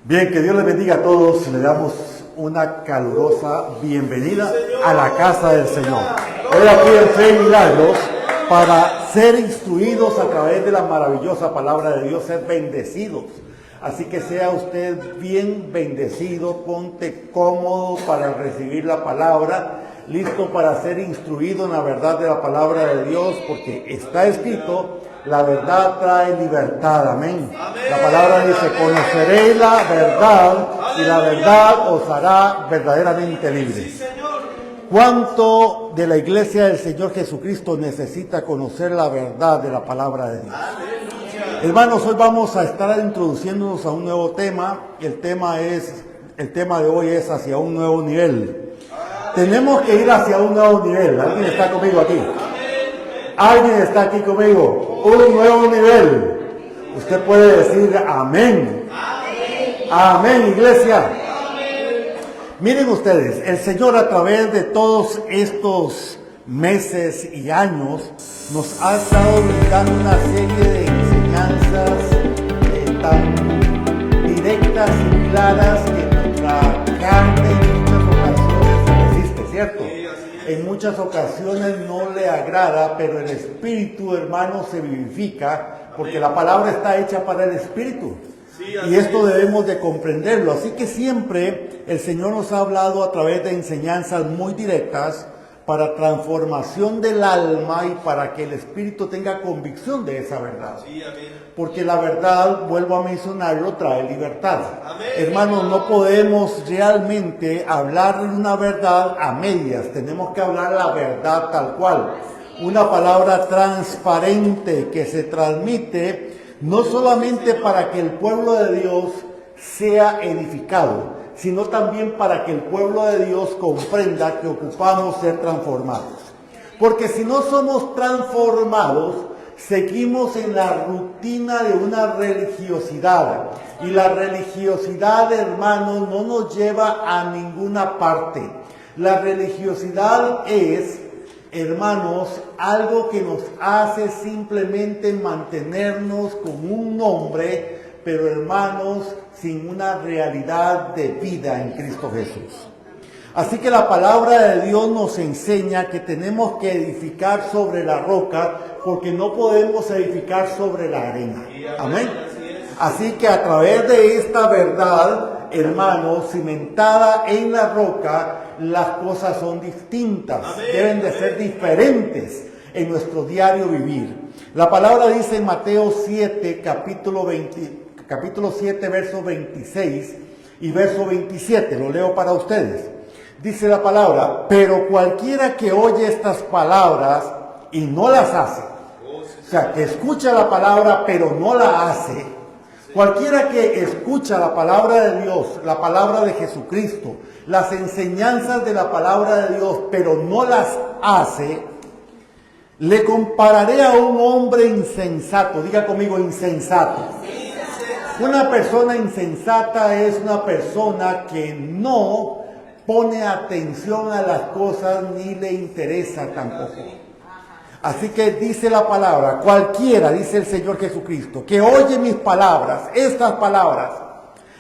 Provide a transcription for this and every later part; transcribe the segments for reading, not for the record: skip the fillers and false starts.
Bien, que Dios les bendiga a todos. Le damos una calurosa bienvenida a la casa del Señor. Hoy aquí en Fe y Milagros para ser instruidos a través de la maravillosa palabra de Dios, ser bendecidos. Así que sea usted bien bendecido, ponte cómodo para recibir la palabra, listo para ser instruido en la verdad de la palabra de Dios, porque está escrito: la verdad trae libertad, amén. La palabra dice: conoceréis la verdad y la verdad os hará verdaderamente libres. ¿Cuánto de la iglesia del Señor Jesucristo necesita conocer la verdad de la palabra de Dios? Hermanos, hoy vamos a estar introduciéndonos a un nuevo tema. El tema de hoy es hacia un nuevo nivel. Tenemos que ir hacia un nuevo nivel. ¿Alguien está conmigo aquí? ¿Alguien está aquí conmigo? Un nuevo nivel. Usted puede decir amén. Amén, iglesia. Miren ustedes, el Señor a través de todos estos meses y años nos ha estado brindando una serie de enseñanzas tan directas y claras que nuestra carne en muchas ocasiones se resiste, ¿cierto? En muchas ocasiones no le agrada, pero el espíritu, hermano, se vivifica, porque la palabra está hecha para el espíritu. Y esto debemos de comprenderlo. Así que siempre el Señor nos ha hablado a través de enseñanzas muy directas para transformación del alma y para que el espíritu tenga convicción de esa verdad. Porque la verdad, vuelvo a mencionarlo, trae libertad. Hermanos, no podemos realmente hablar de una verdad a medias. Tenemos que hablar la verdad tal cual. Una palabra transparente que se transmite no solamente para que el pueblo de Dios sea edificado, sino también para que el pueblo de Dios comprenda que ocupamos ser transformados. Porque si no somos transformados, seguimos en la rutina de una religiosidad. Y la religiosidad, hermanos, no nos lleva a ninguna parte. La religiosidad es, hermanos, algo que nos hace simplemente mantenernos con un nombre, pero hermanos, sin una realidad de vida en Cristo Jesús. Así que la palabra de Dios nos enseña que tenemos que edificar sobre la roca, porque no podemos edificar sobre la arena. Amén. Así que a través de esta verdad, hermanos, cimentada en la roca, las cosas son distintas, deben de ser diferentes en nuestro diario vivir. La palabra dice en Mateo 7, capítulo 7, verso 26 y verso 27, lo leo para ustedes. Dice la palabra: pero cualquiera que oye estas palabras y no las hace, o sea, que escucha la palabra pero no la hace, cualquiera que escucha la palabra de Dios, la palabra de Jesucristo, las enseñanzas de la palabra de Dios, pero no las hace, le compararé a un hombre insensato. Diga conmigo, insensato. Una persona insensata es una persona que no pone atención a las cosas ni le interesa tampoco. Así que dice la palabra: cualquiera, dice el Señor Jesucristo, que oye mis palabras, estas palabras,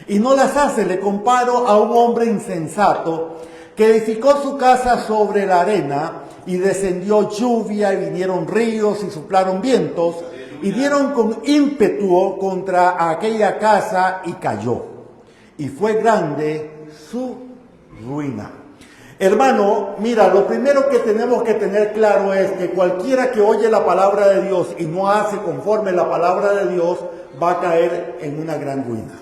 y no las hace, le comparo a un hombre insensato que edificó su casa sobre la arena, y descendió lluvia, y vinieron ríos, y soplaron vientos, y dieron con ímpetu contra aquella casa, y cayó. Y fue grande su ruina. Hermano, mira, lo primero que tenemos que tener claro es que cualquiera que oye la palabra de Dios y no hace conforme la palabra de Dios, va a caer en una gran ruina.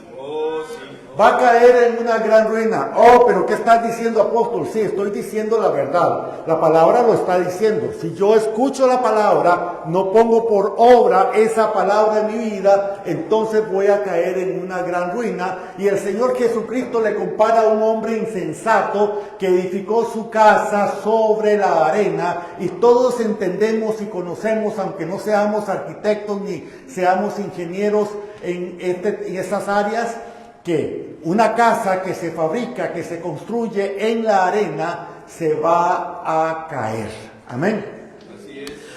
Va a caer en una gran ruina. Oh, pero ¿qué estás diciendo, apóstol? Sí, estoy diciendo la verdad. La palabra lo está diciendo. Si yo escucho la palabra, no pongo por obra esa palabra en mi vida, entonces voy a caer en una gran ruina. Y el Señor Jesucristo le compara a un hombre insensato que edificó su casa sobre la arena. Y todos entendemos y conocemos, aunque no seamos arquitectos ni seamos ingenieros en esas áreas, que una casa que se fabrica, que se construye en la arena, se va a caer. Amén.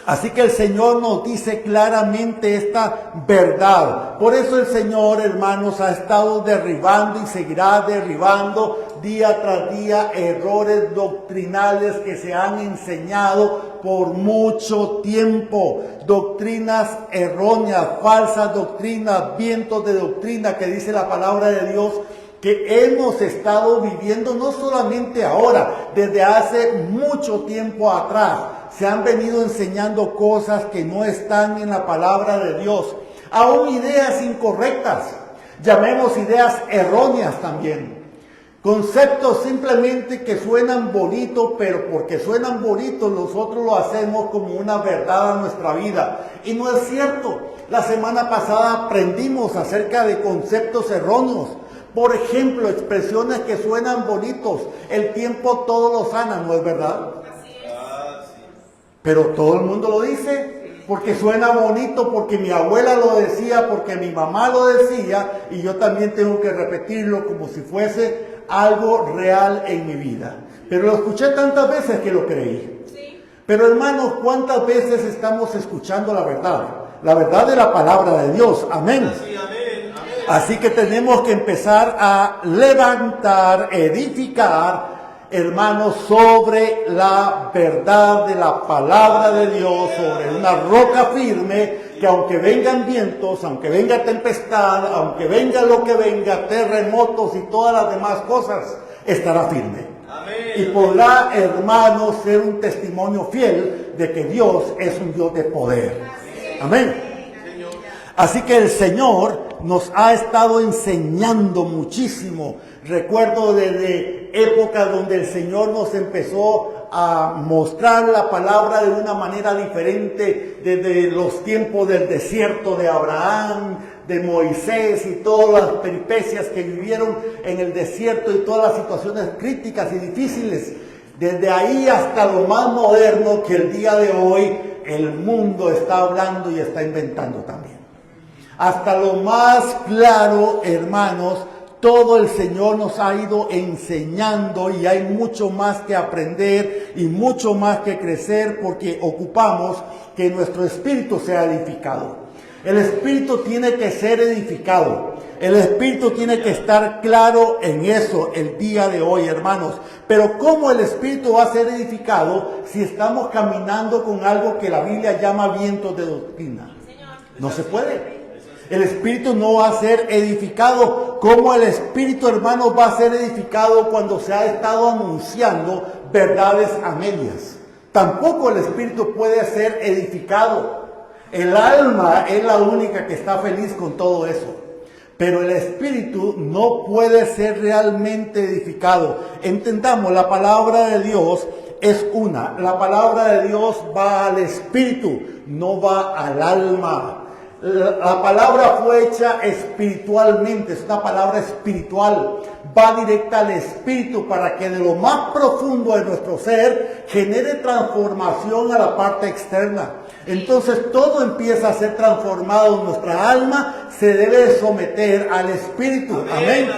Así que el Señor nos dice claramente esta verdad. Por eso el Señor, hermanos, ha estado derribando y seguirá derribando día tras día errores doctrinales que se han enseñado por mucho tiempo. Doctrinas erróneas, falsas doctrinas, vientos de doctrina que dice la palabra de Dios, que hemos estado viviendo no solamente ahora, desde hace mucho tiempo atrás. Se han venido enseñando cosas que no están en la palabra de Dios. Aún ideas incorrectas, llamemos ideas erróneas también. Conceptos simplemente que suenan bonitos, pero porque suenan bonitos nosotros lo hacemos como una verdad a nuestra vida. Y no es cierto. La semana pasada aprendimos acerca de conceptos erróneos. Por ejemplo, expresiones que suenan bonitos. El tiempo todo lo sana, ¿no es verdad? Pero todo el mundo lo dice porque suena bonito, porque mi abuela lo decía, porque mi mamá lo decía, y yo también tengo que repetirlo como si fuese algo real en mi vida. Pero lo escuché tantas veces que lo creí. Pero hermanos, ¿cuántas veces estamos escuchando la verdad? La verdad de la palabra de Dios. Amén. Así que tenemos que empezar a levantar, edificar, hermanos, sobre la verdad de la palabra de Dios, sobre una roca firme, que aunque vengan vientos, aunque venga tempestad, aunque venga lo que venga, terremotos y todas las demás cosas, estará firme. Y podrá, hermanos, ser un testimonio fiel de que Dios es un Dios de poder. Amén. Así que el Señor nos ha estado enseñando muchísimo. Recuerdo desde épocas donde el Señor nos empezó a mostrar la palabra de una manera diferente, desde los tiempos del desierto de Abraham, de Moisés y todas las peripecias que vivieron en el desierto y todas las situaciones críticas y difíciles. Desde ahí hasta lo más moderno que el día de hoy el mundo está hablando y está inventando también. Hasta lo más claro, hermanos, todo el Señor nos ha ido enseñando y hay mucho más que aprender y mucho más que crecer, porque ocupamos que nuestro espíritu sea edificado. El espíritu tiene que ser edificado. El espíritu tiene que estar claro en eso el día de hoy, hermanos. Pero ¿cómo el espíritu va a ser edificado si estamos caminando con algo que la Biblia llama vientos de doctrina? No se puede. El espíritu no va a ser edificado. ¿Cómo el espíritu, hermanos, va a ser edificado cuando se ha estado anunciando verdades a medias? Tampoco el espíritu puede ser edificado. El alma es la única que está feliz con todo eso. Pero el espíritu no puede ser realmente edificado. Entendamos, la palabra de Dios es una. La palabra de Dios va al espíritu, no va al alma. La palabra fue hecha espiritualmente, es una palabra espiritual, va directa al espíritu para que de lo más profundo de nuestro ser genere transformación a la parte externa. Entonces todo empieza a ser transformado en nuestra alma, se debe someter al espíritu. Amén.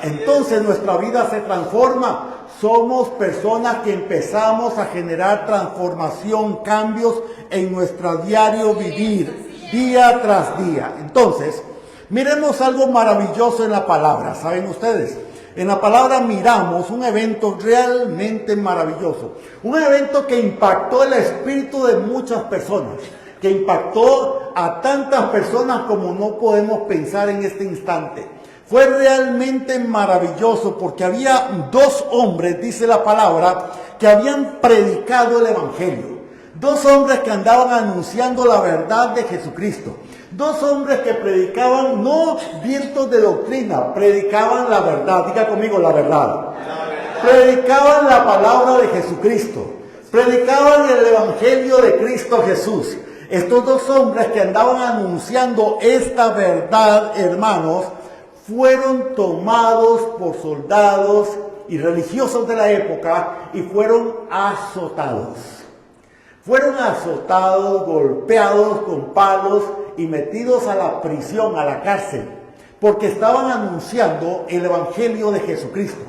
Entonces nuestra vida se transforma. Somos personas que empezamos a generar transformación, cambios en nuestro diario vivir, día tras día. Entonces, miremos algo maravilloso en la palabra. ¿Saben ustedes? En la palabra miramos un evento realmente maravilloso. Un evento que impactó el espíritu de muchas personas. Que impactó a tantas personas como no podemos pensar en este instante. Fue realmente maravilloso porque había dos hombres, dice la palabra, que habían predicado el evangelio. Dos hombres que andaban anunciando la verdad de Jesucristo. Dos hombres que predicaban no vientos de doctrina, predicaban la verdad. Diga conmigo, la verdad. Predicaban la palabra de Jesucristo. Predicaban el evangelio de Cristo Jesús. Estos dos hombres que andaban anunciando esta verdad, hermanos, fueron tomados por soldados y religiosos de la época y fueron azotados. Fueron azotados, golpeados con palos y metidos a la prisión, a la cárcel, porque estaban anunciando el evangelio de Jesucristo,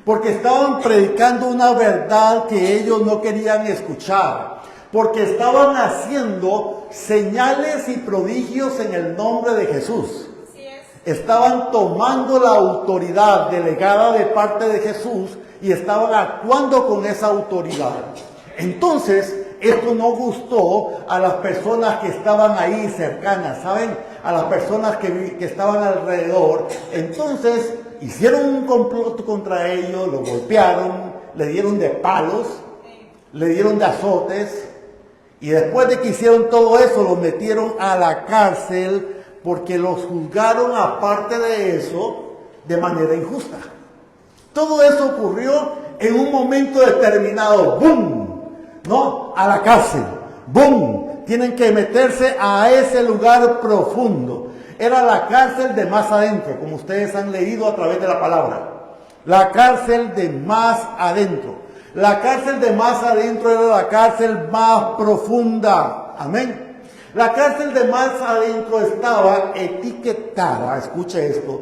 porque estaban predicando una verdad que ellos no querían escuchar, porque estaban haciendo señales y prodigios en el nombre de Jesús. Estaban tomando la autoridad delegada de parte de Jesús y estaban actuando con esa autoridad. Entonces, esto no gustó a las personas que estaban ahí cercanas, ¿saben? A las personas que estaban alrededor. Entonces, hicieron un complot contra ellos, lo golpearon, le dieron de palos, le dieron de azotes. Y después de que hicieron todo eso, los metieron a la cárcel porque los juzgaron, aparte de eso, de manera injusta. Todo eso ocurrió en un momento determinado. ¡Bum! ¿No? A la cárcel. ¡Bum! Tienen que meterse a ese lugar profundo. Era la cárcel de más adentro, como ustedes han leído a través de la palabra. La cárcel de más adentro. La cárcel de más adentro era la cárcel más profunda. Amén. La cárcel de más adentro estaba etiquetada, escuche esto,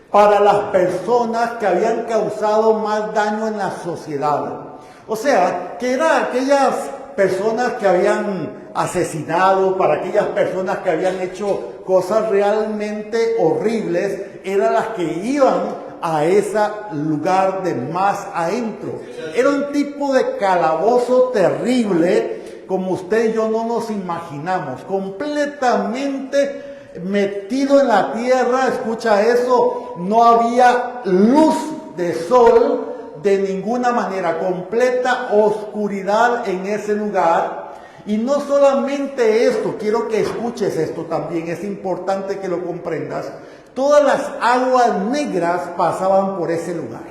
para las personas que habían causado más daño en la sociedad. O sea, que eran aquellas personas que habían asesinado, para aquellas personas que habían hecho cosas realmente horribles, eran las que iban a ese lugar de más adentro. Era un tipo de calabozo terrible, como usted y yo no nos imaginamos, completamente metido en la tierra. Escucha eso, no había luz de sol de ninguna manera, completa oscuridad en ese lugar. Y no solamente esto, quiero que escuches esto también, es importante que lo comprendas. Todas las aguas negras pasaban por ese lugar.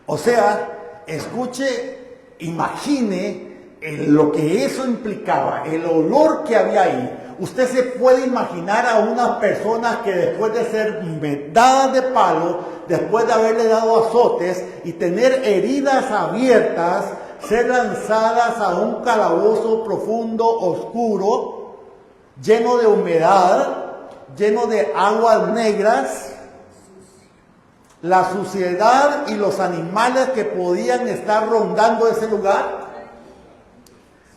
O sea, escuche, imagine lo que eso implicaba, el olor que había ahí. Usted se puede imaginar a unas personas que después de ser dadas de palo, después de haberle dado azotes y tener heridas abiertas, ser lanzadas a un calabozo profundo, oscuro, lleno de humedad, lleno de aguas negras, la suciedad y los animales que podían estar rondando ese lugar.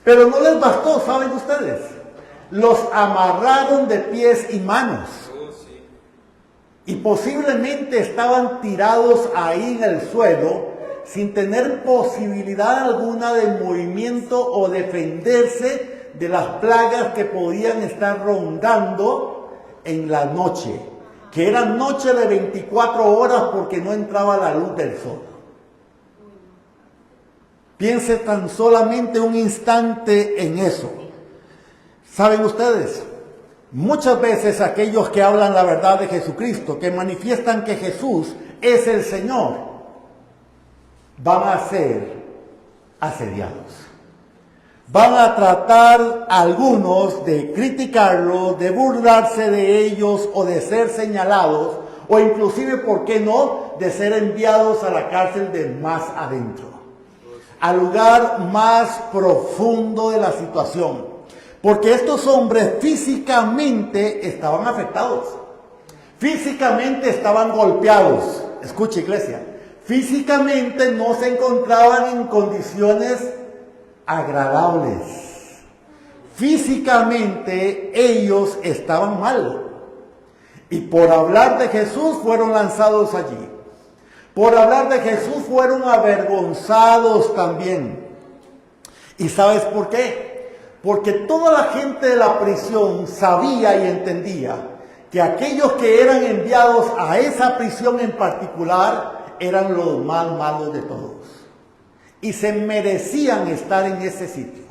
Pero no les bastó, ¿saben ustedes? Los amarraron de pies y manos. Y posiblemente estaban tirados ahí en el suelo, sin tener posibilidad alguna de movimiento o defenderse de las plagas que podían estar rondando en la noche, que era noche de 24 horas porque no entraba la luz del sol. Piense tan solamente un instante en eso. ¿Saben ustedes? Muchas veces aquellos que hablan la verdad de Jesucristo, que manifiestan que Jesús es el Señor, van a ser asediados. Van a tratar algunos de criticarlos, de burlarse de ellos o de ser señalados, o inclusive, ¿por qué no?, de ser enviados a la cárcel de más adentro, al lugar más profundo de la situación. Porque estos hombres físicamente estaban afectados. Físicamente estaban golpeados. Escuche, iglesia. Físicamente no se encontraban en condiciones agradables. Físicamente ellos estaban mal. Y por hablar de Jesús fueron lanzados allí. Por hablar de Jesús fueron avergonzados también. ¿Y sabes por qué? Porque toda la gente de la prisión sabía y entendía que aquellos que eran enviados a esa prisión en particular eran los más malos de todos. Y se merecían estar en ese sitio.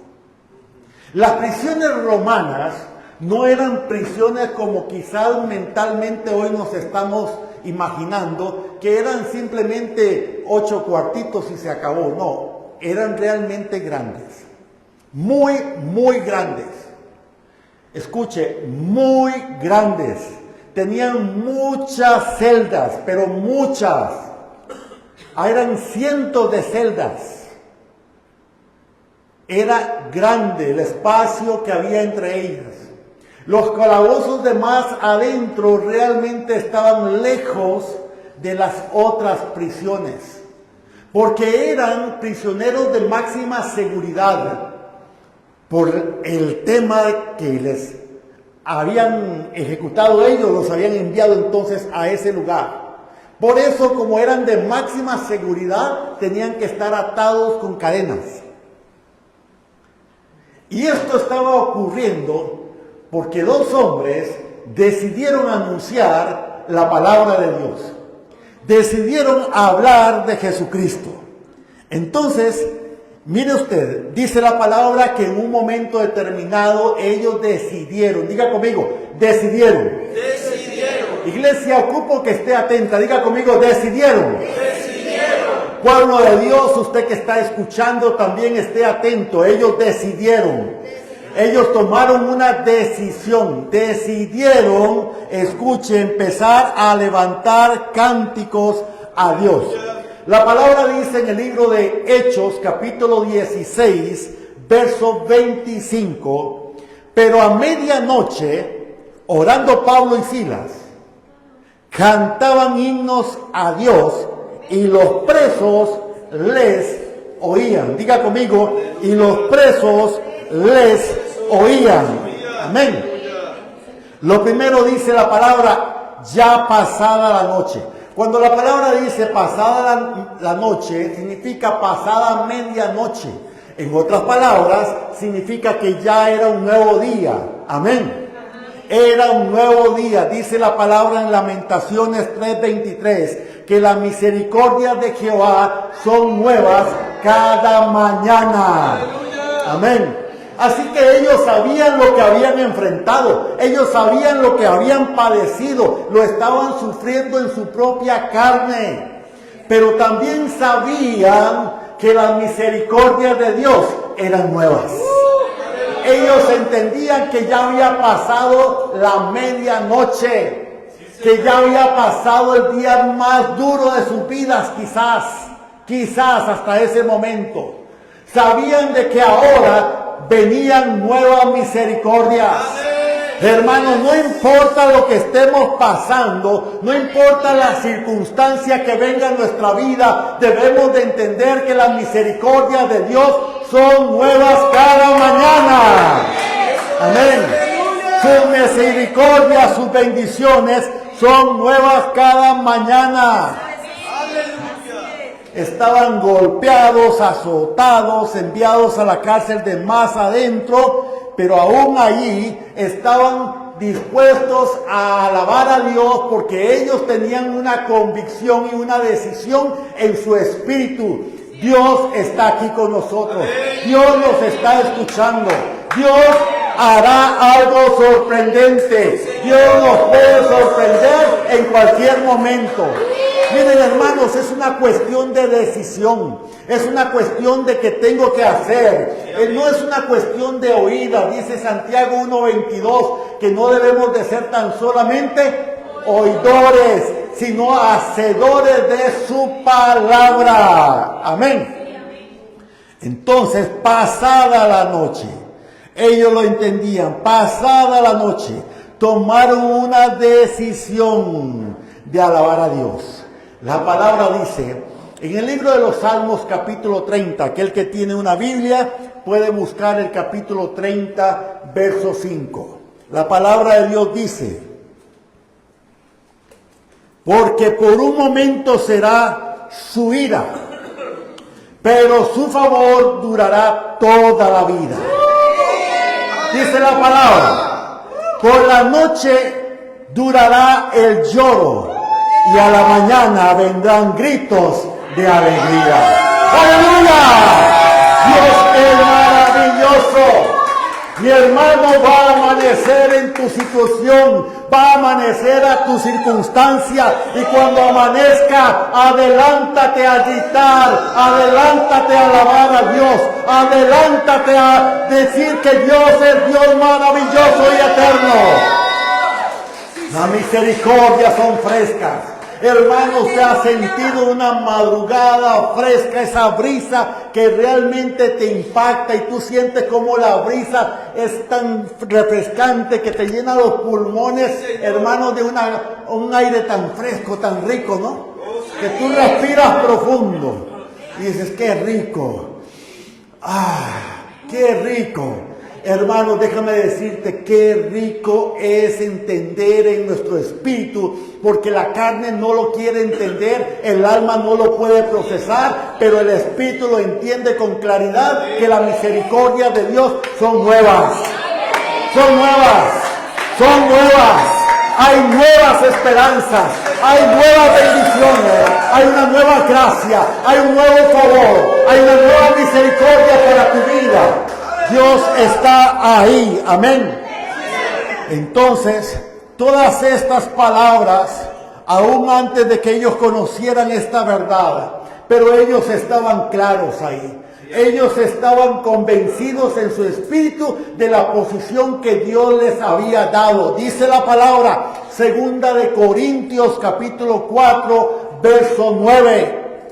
Las prisiones romanas no eran prisiones como quizás mentalmente hoy nos estamos imaginando, que eran simplemente 8 cuartitos y se acabó. No, eran realmente grandes. Muy, muy grandes. Escuche, muy grandes. Tenían muchas celdas, pero muchas. Eran cientos de celdas. Era grande el espacio que había entre ellas. Los calabozos de más adentro realmente estaban lejos de las otras prisiones, porque eran prisioneros de máxima seguridad. por el tema que les habían ejecutado ellos, los habían enviado entonces a ese lugar. Por eso, como eran de máxima seguridad, tenían que estar atados con cadenas. Y esto estaba ocurriendo porque dos hombres decidieron anunciar la palabra de Dios. Decidieron hablar de Jesucristo. Entonces, mire usted, dice la palabra que en un momento determinado ellos decidieron. Diga conmigo, decidieron. Iglesia, ocupo que esté atenta. Diga conmigo, decidieron. Pueblo de Dios, usted que está escuchando también esté atento. Ellos decidieron. Ellos tomaron una decisión. Decidieron, escuche, empezar a levantar cánticos a Dios. La palabra dice en el libro de Hechos, capítulo 16, verso 25. Pero a medianoche, orando Pablo y Silas, cantaban himnos a Dios y los presos les oían. Diga conmigo, y los presos les oían. Amén. Lo primero dice la palabra, ya pasada la noche. Cuando la palabra dice pasada la noche, significa pasada medianoche. En otras palabras, significa que ya era un nuevo día. Amén. Era un nuevo día. Dice la palabra en Lamentaciones 3:23, que las misericordias de Jehová son nuevas cada mañana. Amén. Así que ellos sabían lo que habían enfrentado, ellos sabían lo que habían padecido, lo estaban sufriendo en su propia carne, pero también sabían que las misericordias de Dios eran nuevas. Ellos entendían que ya había pasado la medianoche, que ya había pasado el día más duro de sus vidas, quizás hasta ese momento. Sabían de que ahora venían nuevas misericordias. Hermanos, no importa lo que estemos pasando, no importa la circunstancia que venga en nuestra vida, debemos de entender que las misericordias de Dios son nuevas cada mañana. Amén. Sus misericordias, sus bendiciones son nuevas cada mañana. Estaban golpeados, azotados, enviados a la cárcel de más adentro, pero aún allí estaban dispuestos a alabar a Dios porque ellos tenían una convicción y una decisión en su espíritu. Dios está aquí con nosotros. Dios nos está escuchando. Dios hará algo sorprendente. Dios nos puede sorprender en cualquier momento. Miren, hermanos, es una cuestión de decisión. Es una cuestión de que tengo que hacer. No es una cuestión de oída. Dice Santiago 1:22 que no debemos de ser tan solamente oidores, sino hacedores de su palabra. Amén. Entonces, pasada la noche, ellos lo entendían, pasada la noche, tomaron una decisión de alabar a Dios. La palabra dice, en el libro de los Salmos capítulo 30, aquel que tiene una Biblia puede buscar el capítulo 30, verso 5. La palabra de Dios dice, porque por un momento será su ira, pero su favor durará toda la vida. Dice la palabra, por la noche durará el lloro, y a la mañana vendrán gritos de alegría. ¡Aleluya! Dios es maravilloso. Mi hermano, va a amanecer en tu situación, va a amanecer a tu circunstancia, y cuando amanezca, adelántate a gritar, adelántate a alabar a Dios, adelántate a decir que Dios es Dios maravilloso y eterno. Las misericordias son frescas. Hermano, usted ha sentido una madrugada fresca, esa brisa que realmente te impacta y tú sientes como la brisa es tan refrescante que te llena los pulmones, hermano, de un aire tan fresco, tan rico, ¿no? Que tú respiras profundo y dices, qué rico, qué rico. Hermano, déjame decirte qué rico es entender en nuestro espíritu, porque la carne no lo quiere entender, el alma no lo puede procesar, pero el espíritu lo entiende con claridad, que la misericordia de Dios son nuevas. Son nuevas, son nuevas. Hay nuevas esperanzas, hay nuevas bendiciones, hay una nueva gracia, hay un nuevo favor, hay una nueva misericordia para tu vida. Dios está ahí, amén. Entonces, todas estas palabras, aún antes de que ellos conocieran esta verdad, pero ellos estaban claros ahí. Ellos estaban convencidos en su espíritu de la posición que Dios les había dado. Dice la palabra, 2 Corintios capítulo 4, verso 9.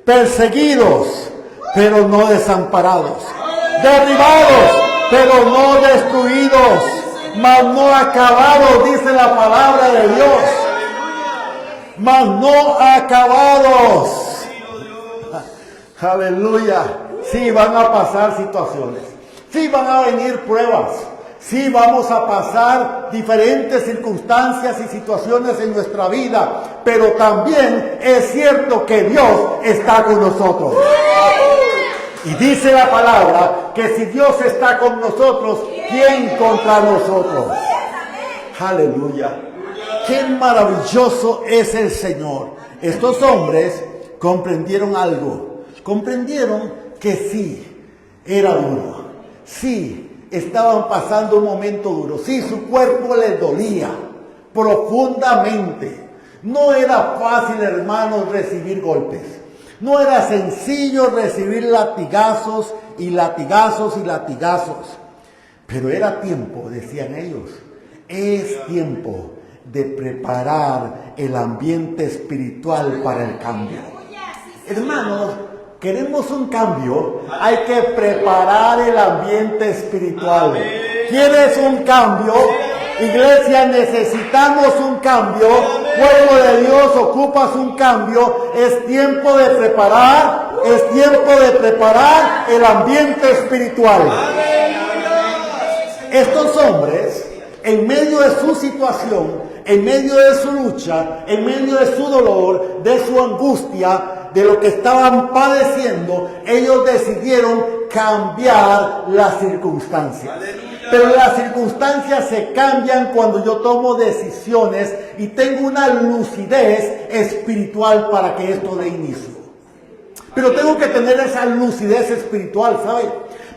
Perseguidos, pero no desamparados. Derribados, pero no destruidos. Mas no acabados, dice la palabra de Dios. Mas no acabados. Aleluya. Sí, van a pasar situaciones. Sí, van a venir pruebas. Sí, vamos a pasar diferentes circunstancias y situaciones en nuestra vida. Pero también es cierto que Dios está con nosotros. Y dice la palabra que si Dios está con nosotros, ¿quién contra nosotros? Aleluya. Qué maravilloso es el Señor. Estos hombres comprendieron algo. Comprendieron que sí, era duro. Sí, estaban pasando un momento duro. Sí, su cuerpo les dolía profundamente. No era fácil, hermanos, recibir golpes. No era sencillo recibir latigazos y latigazos y latigazos. Pero era tiempo, decían ellos, es tiempo de preparar el ambiente espiritual para el cambio. Hermanos, queremos un cambio, hay que preparar el ambiente espiritual. ¿Quieres un cambio? Iglesia, necesitamos un cambio. Pueblo de Dios, ocupas un cambio. Es tiempo de preparar, el ambiente espiritual. Estos hombres, en medio de su situación, en medio de su lucha, en medio de su dolor, de su angustia, de lo que estaban padeciendo, ellos decidieron cambiar las circunstancias. Pero las circunstancias se cambian cuando yo tomo decisiones y tengo una lucidez espiritual para que esto dé inicio. Pero tengo que tener esa lucidez espiritual, ¿sabe?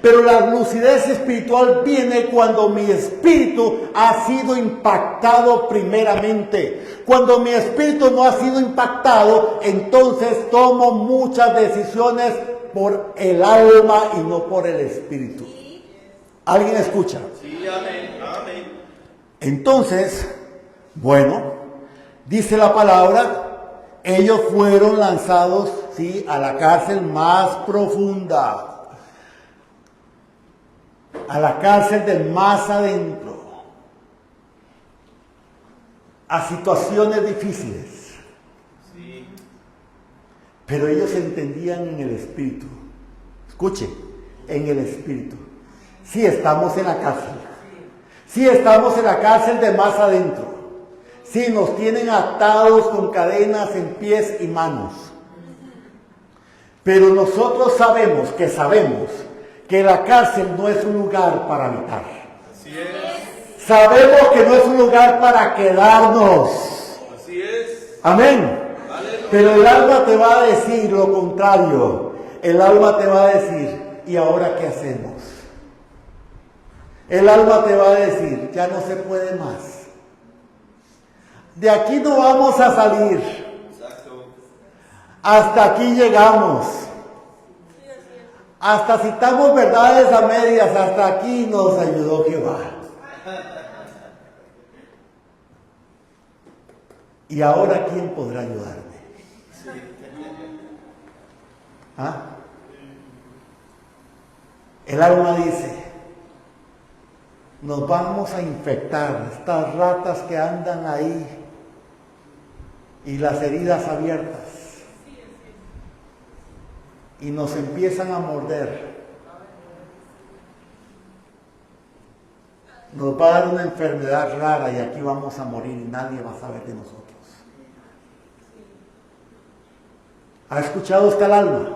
Pero la lucidez espiritual viene cuando mi espíritu ha sido impactado primeramente. Cuando mi espíritu no ha sido impactado, entonces tomo muchas decisiones por el alma y no por el espíritu. ¿Alguien escucha? Sí, amén, amén. Entonces, bueno, dice la palabra, ellos fueron lanzados, sí, a la cárcel más profunda. A la cárcel del más adentro, a situaciones difíciles. Sí. Pero ellos entendían en el espíritu. Escuche, en el espíritu. Sí estamos en la cárcel. Sí estamos en la cárcel de más adentro. Sí nos tienen atados con cadenas en pies y manos. Pero nosotros sabemos que la cárcel no es un lugar para habitar. Así es. Sabemos que no es un lugar para quedarnos. Así es. Amén. Aleluya. Pero el alma te va a decir lo contrario. El alma te va a decir, ¿y ahora qué hacemos? El alma te va a decir, ya no se puede más. De aquí no vamos a salir. Exacto. Hasta aquí llegamos. Hasta citamos verdades a medias, hasta aquí nos ayudó Jehová. ¿Y ahora quién podrá ayudarme? ¿Ah? El alma dice, nos vamos a infectar, estas ratas que andan ahí y las heridas abiertas. Y nos empiezan a morder. nos va a dar una enfermedad rara y aquí vamos a morir y nadie va a saber de nosotros. ¿Ha escuchado usted al alma?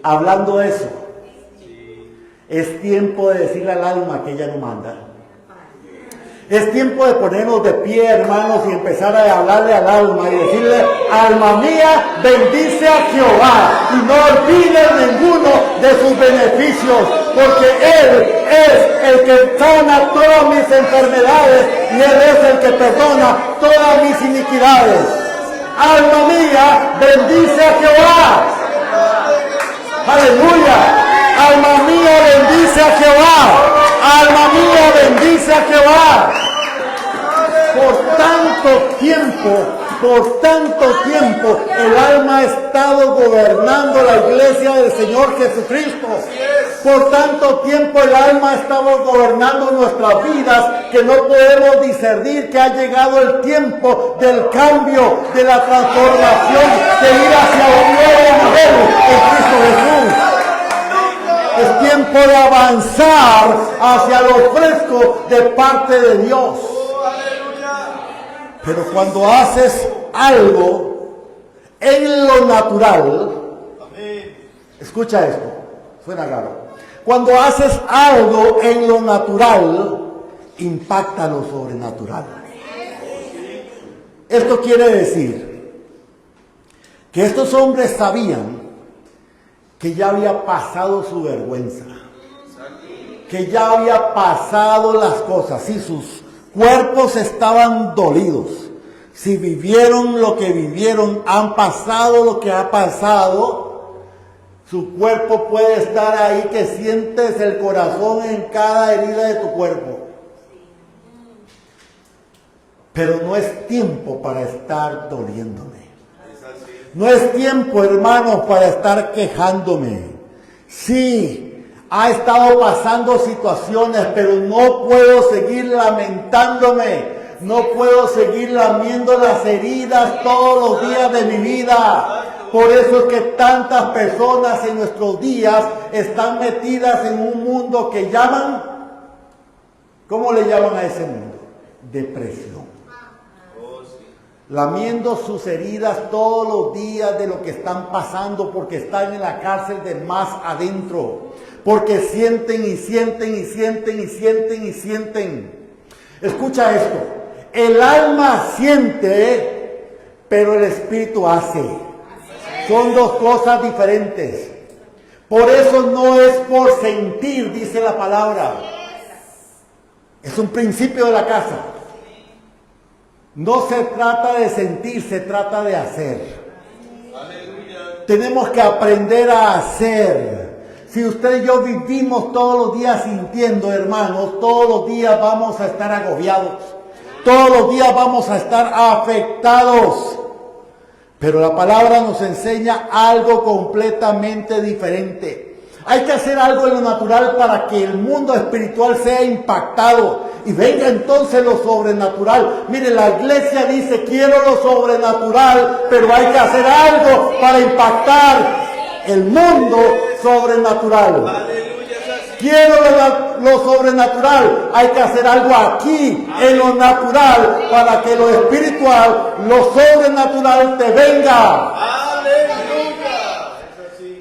Hablando eso. Es tiempo de decirle al alma que ella no manda. Es tiempo de ponernos de pie, hermanos, y empezar a hablarle al alma y decirle: alma mía, bendice a Jehová y no olvides ninguno de sus beneficios, porque Él es el que sana todas mis enfermedades y Él es el que perdona todas mis iniquidades. Alma mía, bendice a Jehová. Aleluya. Alma mía, bendice a Jehová. Alma mía, bendice a Jehová. Por tanto tiempo, el alma ha estado gobernando la iglesia del Señor Jesucristo. Por tanto tiempo el alma ha estado gobernando nuestras vidas, que no podemos discernir que ha llegado el tiempo del cambio, de la transformación, de ir hacia un nuevo nivel en Cristo Jesús. Es tiempo de avanzar hacia lo fresco de parte de Dios. Pero cuando haces algo en lo natural, escucha esto, suena raro. Cuando haces algo en lo natural, impacta lo sobrenatural. Esto quiere decir que estos hombres sabían que ya había pasado su vergüenza, que ya había pasado las cosas, si sus cuerpos estaban dolidos, si vivieron lo que vivieron, han pasado lo que ha pasado, su cuerpo puede estar ahí que sientes el corazón en cada herida de tu cuerpo. Pero no es tiempo para estar doliéndome. No es tiempo, hermanos, para estar quejándome. Sí, ha estado pasando situaciones, pero no puedo seguir lamentándome. No puedo seguir lamiendo las heridas todos los días de mi vida. Por eso es que tantas personas en nuestros días están metidas en un mundo que llaman, ¿cómo le llaman a ese mundo? Depresión. Lamiendo sus heridas todos los días de lo que están pasando, porque están en la cárcel de más adentro, porque sienten y sienten y sienten y sienten y sienten. Escucha esto: el alma siente, pero el espíritu hace. Son dos cosas diferentes. Por eso no es por sentir, dice la palabra. Es un principio de la casa. No se trata de sentir, se trata de hacer. Aleluya. Tenemos que aprender a hacer. Si usted y yo vivimos todos los días sintiendo, hermanos, todos los días vamos a estar agobiados. Todos los días vamos a estar afectados. Pero la palabra nos enseña algo completamente diferente. Hay que hacer algo en lo natural para que el mundo espiritual sea impactado y venga entonces lo sobrenatural. Mire, la iglesia dice: quiero lo sobrenatural, pero hay que hacer algo para impactar el mundo sobrenatural. Quiero lo sobrenatural, hay que hacer algo aquí en lo natural para que lo espiritual, lo sobrenatural te venga.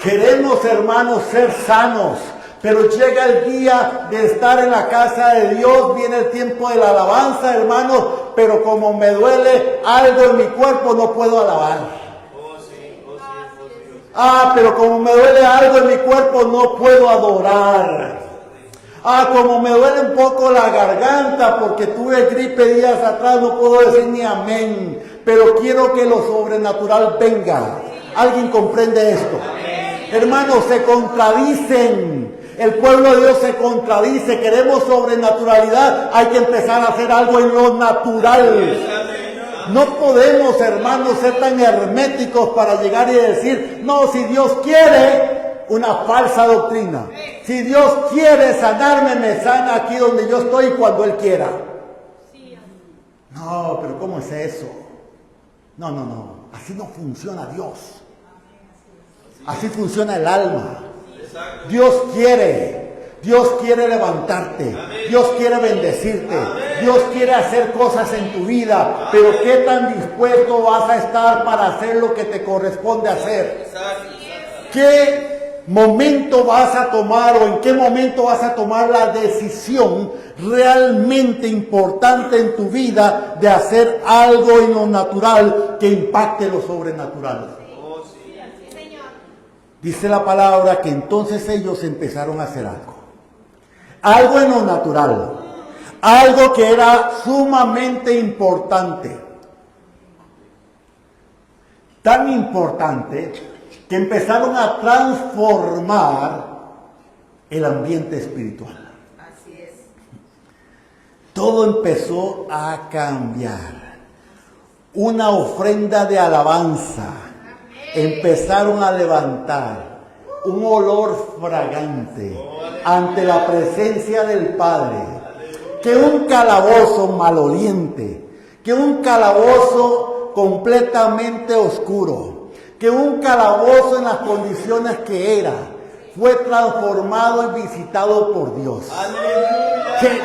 Queremos, hermanos, ser sanos, pero llega el día de estar en la casa de Dios, viene el tiempo de la alabanza, hermanos, pero como me duele algo en mi cuerpo no puedo alabar. Pero como me duele algo en mi cuerpo no puedo adorar. Como me duele un poco la garganta porque tuve gripe días atrás, no puedo decir ni amén. Pero quiero que lo sobrenatural venga. ¿Alguien comprende esto? Hermanos, se contradicen. El pueblo de Dios se contradice. Queremos sobrenaturalidad, hay que empezar a hacer algo en lo natural. No podemos, hermanos, ser tan herméticos para llegar y decir: no, si Dios quiere, una falsa doctrina. Si Dios quiere sanarme, me sana aquí donde yo estoy cuando Él quiera. No, pero ¿cómo es eso? No. Así no funciona Dios. Así funciona el alma. Dios quiere. Dios quiere levantarte. Dios quiere bendecirte. Dios quiere hacer cosas en tu vida. Pero ¿qué tan dispuesto vas a estar para hacer lo que te corresponde hacer? ¿Qué momento vas a tomar o en qué momento vas a tomar la decisión realmente importante en tu vida de hacer algo en lo natural que impacte lo sobrenatural? Dice la palabra que entonces ellos empezaron a hacer algo en lo natural, algo que era sumamente importante, tan importante que empezaron a transformar el ambiente espiritual. Así es. Todo empezó a cambiar. Una ofrenda de alabanza. Empezaron a levantar un olor fragante ante la presencia del Padre. Que un calabozo maloliente, que un calabozo completamente oscuro, que un calabozo en las condiciones que era, fue transformado y visitado por Dios. ¿Qué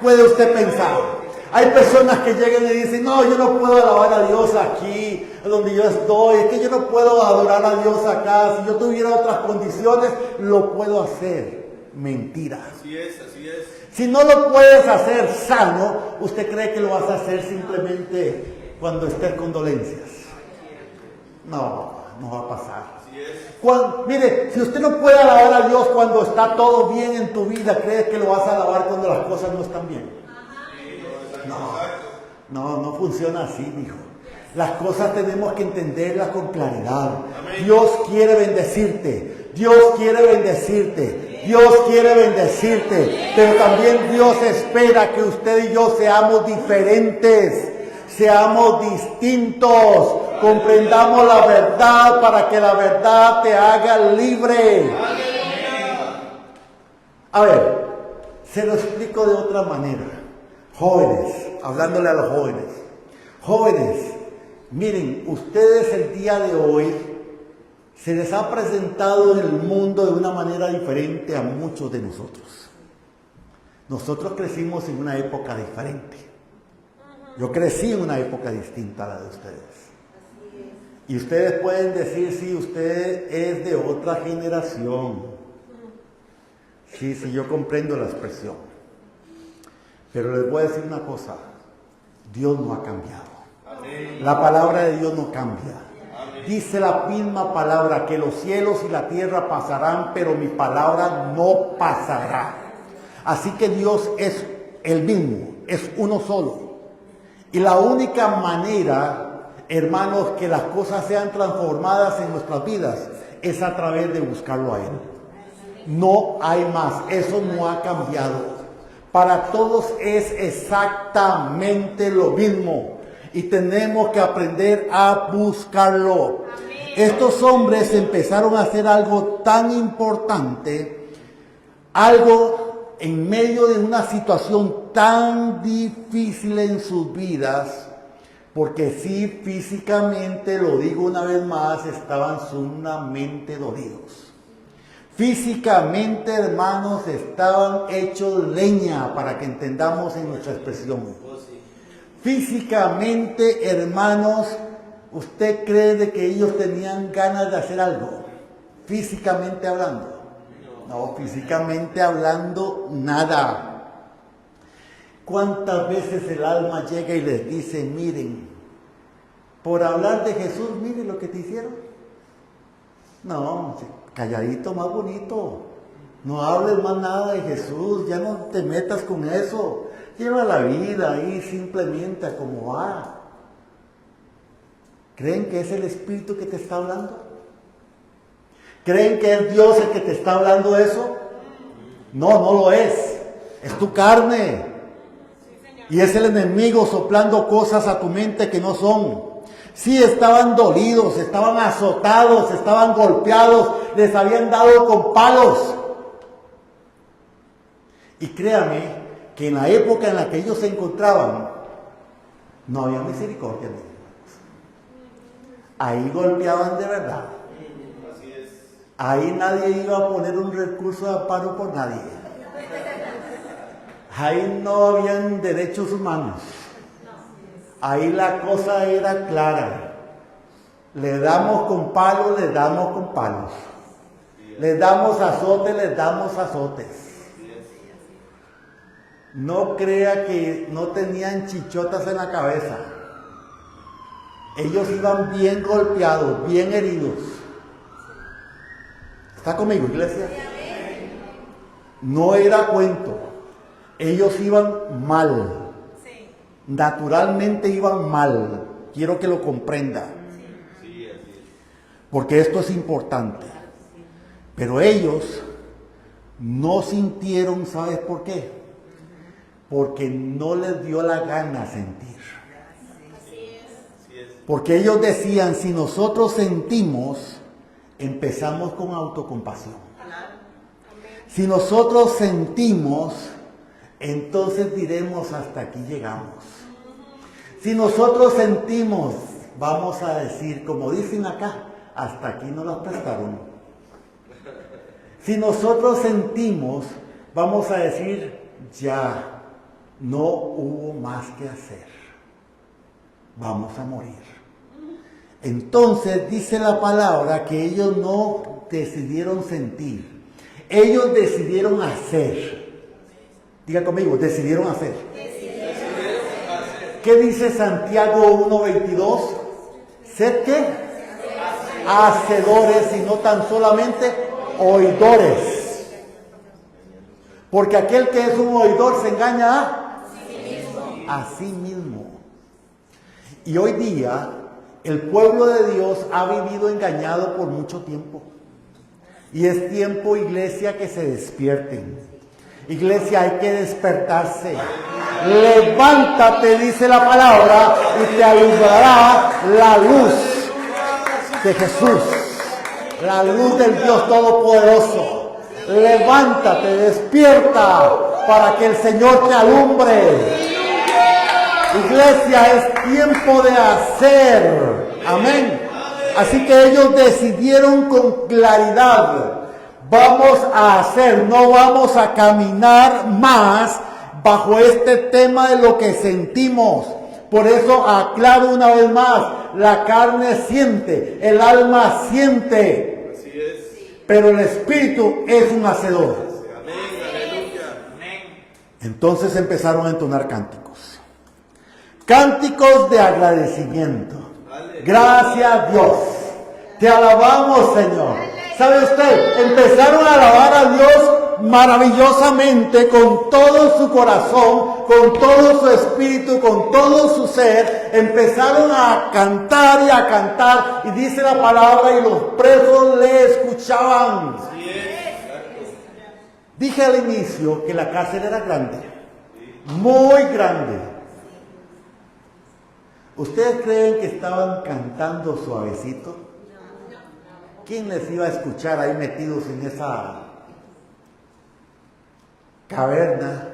puede usted pensar? Hay personas que llegan y dicen, no, yo no puedo alabar a Dios aquí, donde yo estoy, es que yo no puedo adorar a Dios acá, si yo tuviera otras condiciones, lo puedo hacer. Mentira. Así es, así es. Si no lo puedes hacer sano, ¿usted cree que lo vas a hacer simplemente cuando estés con dolencias? No, no va a pasar. Así es. Mire, si usted no puede alabar a Dios cuando está todo bien en tu vida, ¿crees que lo vas a alabar cuando las cosas no están bien? No funciona así, hijo. Las cosas tenemos que entenderlas con claridad. Dios quiere bendecirte. Dios quiere bendecirte. Dios quiere bendecirte. Pero también Dios espera que usted y yo seamos diferentes. Seamos distintos. Comprendamos la verdad para que la verdad te haga libre. A ver, se lo explico de otra manera. Jóvenes, hablándole a los jóvenes. Jóvenes, miren, ustedes el día de hoy se les ha presentado en el mundo de una manera diferente a muchos de nosotros. Nosotros crecimos en una época diferente. Yo crecí en una época distinta a la de ustedes. Y ustedes pueden decir, sí, usted es de otra generación. Sí, yo comprendo la expresión. Pero les voy a decir una cosa, Dios no ha cambiado. Amén. La palabra de Dios no cambia. Amén. Dice la misma palabra que los cielos y la tierra pasarán, pero mi palabra no pasará. Así que Dios es el mismo, es uno solo. Y la única manera, hermanos, que las cosas sean transformadas en nuestras vidas es a través de buscarlo a Él. No hay más, eso no ha cambiado. Para todos es exactamente lo mismo y tenemos que aprender a buscarlo. Amén. Estos hombres empezaron a hacer algo tan importante, algo en medio de una situación tan difícil en sus vidas, porque sí, físicamente, lo digo una vez más, estaban sumamente dolidos. Físicamente, hermanos, estaban hechos leña, para que entendamos en nuestra expresión. Físicamente, hermanos, ¿usted cree de que ellos tenían ganas de hacer algo? Físicamente hablando. No, físicamente hablando, nada. ¿Cuántas veces el alma llega y les dice, miren, por hablar de Jesús, miren lo que te hicieron? No, calladito más bonito. No hables más nada de Jesús, ya no te metas con eso. Lleva la vida ahí simplemente a como va. ¿Creen que es el Espíritu que te está hablando? ¿Creen que es Dios el que te está hablando eso? No, no lo es. Es tu carne. Y es el enemigo soplando cosas a tu mente que no son. Sí, estaban dolidos, estaban azotados, estaban golpeados, les habían dado con palos. Y créame que en la época en la que ellos se encontraban, no había misericordia. Ahí golpeaban de verdad. Ahí nadie iba a poner un recurso de amparo por nadie. Ahí no habían derechos humanos. Ahí la cosa era clara. Le damos con palos, le damos con palos. Le damos azotes, les damos azotes. No crea que no tenían chichotas en la cabeza. Ellos iban bien golpeados, bien heridos. ¿Está conmigo, iglesia? No era cuento. Ellos iban mal. Naturalmente iban mal. Quiero que lo comprenda. Porque esto es importante. Pero ellos no sintieron, ¿sabes por qué? Porque no les dio la gana sentir. Porque ellos decían, si nosotros sentimos, empezamos con autocompasión. Si nosotros sentimos, entonces diremos, hasta aquí llegamos. Si nosotros sentimos, vamos a decir, como dicen acá, hasta aquí nos las prestaron. Si nosotros sentimos, vamos a decir, ya no hubo más que hacer. Vamos a morir. Entonces dice la palabra que ellos no decidieron sentir. Ellos decidieron hacer. Diga conmigo, decidieron hacer. ¿Qué dice Santiago 1:22? ¿Sed qué? Hacedores y no tan solamente oidores. Porque aquel que es un oidor se engaña a sí mismo. Y hoy día el pueblo de Dios ha vivido engañado por mucho tiempo. Y es tiempo, iglesia, que se despierten. Iglesia, hay que despertarse. Levántate, dice la palabra, y te alumbrará la luz de Jesús. La luz del Dios Todopoderoso. Levántate, despierta, para que el Señor te alumbre. Iglesia, es tiempo de hacer. Amén. Así que ellos decidieron con claridad, vamos a hacer, no vamos a caminar más bajo este tema de lo que sentimos. Por eso aclaro una vez más, la carne siente, el alma siente, Así es. pero el espíritu es un hacedor. Amén, aleluya. Entonces empezaron a entonar cánticos. Cánticos de agradecimiento. Gracias a Dios. Te alabamos, Señor. ¿Sabe usted? Empezaron a alabar a Dios maravillosamente con todo su corazón, con todo su espíritu, con todo su ser. Empezaron a cantar y a cantar. Y dice la palabra, y los presos le escuchaban. Dije al inicio que la cárcel era grande. Muy grande. ¿Ustedes creen que estaban cantando suavecito? ¿Quién les iba a escuchar ahí metidos en esa caverna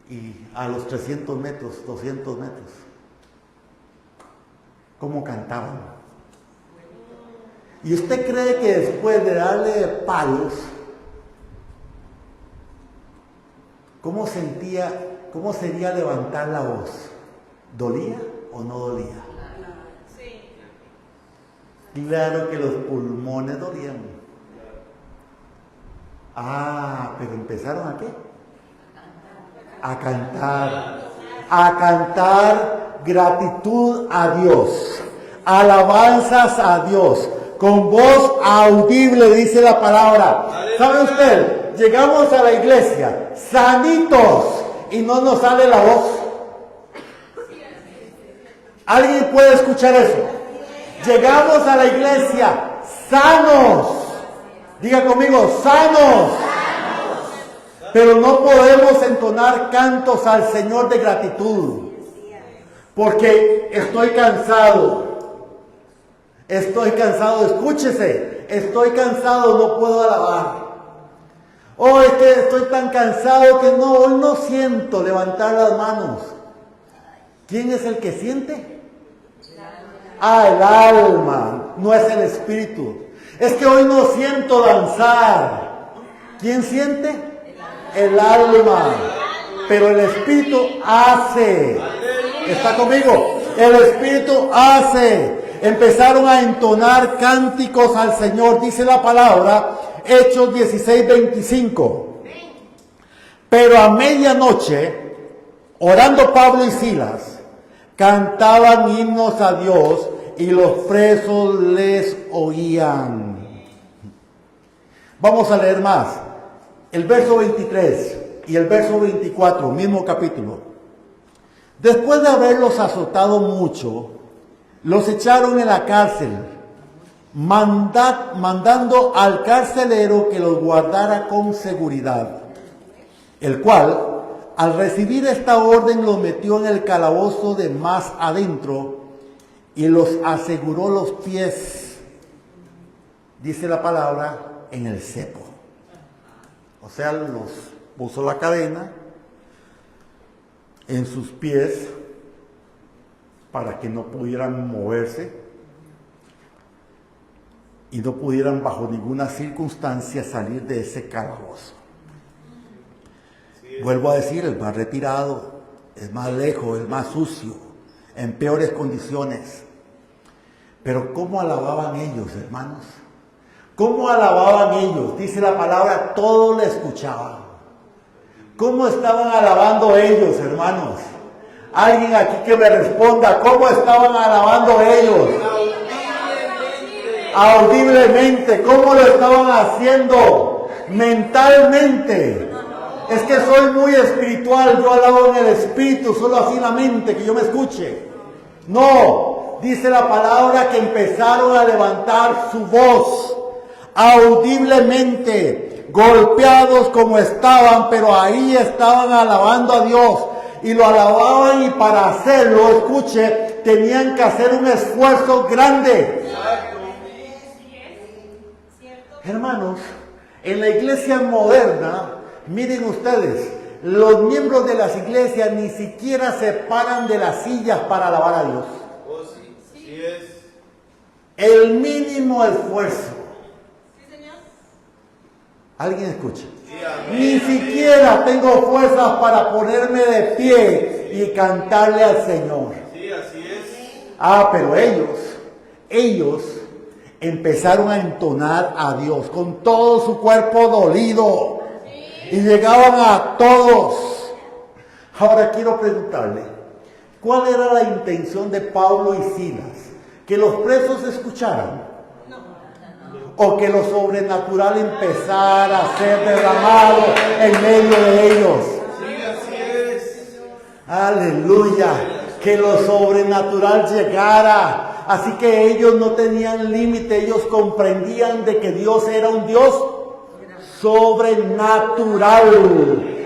y a los 300 metros, 200 metros? ¿Cómo cantaban? ¿Y usted cree que después de darle palos, cómo sería levantar la voz? ¿Dolía o no dolía? Sí. Claro que los pulmones dolían. Pero empezaron ¿a qué? A cantar. A cantar gratitud a Dios. Alabanzas a Dios. Con voz audible, dice la palabra. ¿Sabe usted? Llegamos a la iglesia sanitos y no nos sale la voz. ¿Alguien puede escuchar eso? Llegamos a la iglesia sanos. Diga conmigo, sanos. Pero no podemos entonar cantos al Señor de gratitud. Porque estoy cansado. Estoy cansado, escúchese. Estoy cansado, no puedo alabar. Oh, es que estoy tan cansado que hoy no siento levantar las manos. ¿Quién es el que siente? El alma, no es el espíritu. Es que hoy no siento danzar. ¿Quién siente? el alma, pero el Espíritu hace. ¿Está conmigo? El Espíritu hace. Empezaron a entonar cánticos al Señor, dice la palabra, Hechos 16:25. Pero a medianoche, orando Pablo y Silas, cantaban himnos a Dios y los presos les oían. Vamos a leer más. El verso 23 y el verso 24, mismo capítulo. Después de haberlos azotado mucho, los echaron en la cárcel, mandando al carcelero que los guardara con seguridad, el cual, al recibir esta orden, los metió en el calabozo de más adentro y los aseguró los pies, dice la palabra, en el cepo. O sea, los puso la cadena en sus pies para que no pudieran moverse y no pudieran bajo ninguna circunstancia salir de ese calabozo. Vuelvo a decir, el más retirado, es más lejos, es más sucio, en peores condiciones. Pero ¿cómo alababan ellos, hermanos? ¿Cómo alababan ellos? Dice la palabra, todos le escuchaban. ¿Cómo estaban alabando ellos, hermanos? Alguien aquí que me responda, ¿cómo estaban alabando ellos? Audiblemente. ¿Cómo lo estaban haciendo? Mentalmente. Es que soy muy espiritual, yo alabo en el espíritu, solo así en la mente, que yo me escuche. No, dice la palabra que empezaron a levantar su voz audiblemente, golpeados como estaban, pero ahí estaban alabando a Dios. Y lo alababan, y para hacerlo, escuche, tenían que hacer un esfuerzo grande. Hermanos, en la iglesia moderna, miren ustedes, los miembros de las iglesias ni siquiera se paran de las sillas para alabar a Dios. El mínimo esfuerzo. ¿Alguien escucha? Ni siquiera tengo fuerzas para ponerme de pie y cantarle al Señor. Sí, así es. Ah, pero ellos empezaron a entonar a Dios con todo su cuerpo dolido y llegaban a todos. Ahora quiero preguntarle, ¿cuál era la intención de Pablo y Silas? ¿Que los presos escucharan? ¿O que lo sobrenatural empezara a ser derramado en medio de ellos? Sí, así es. Aleluya. Que lo sobrenatural llegara. Así que ellos no tenían límite. Ellos comprendían de que Dios era un Dios sobrenatural.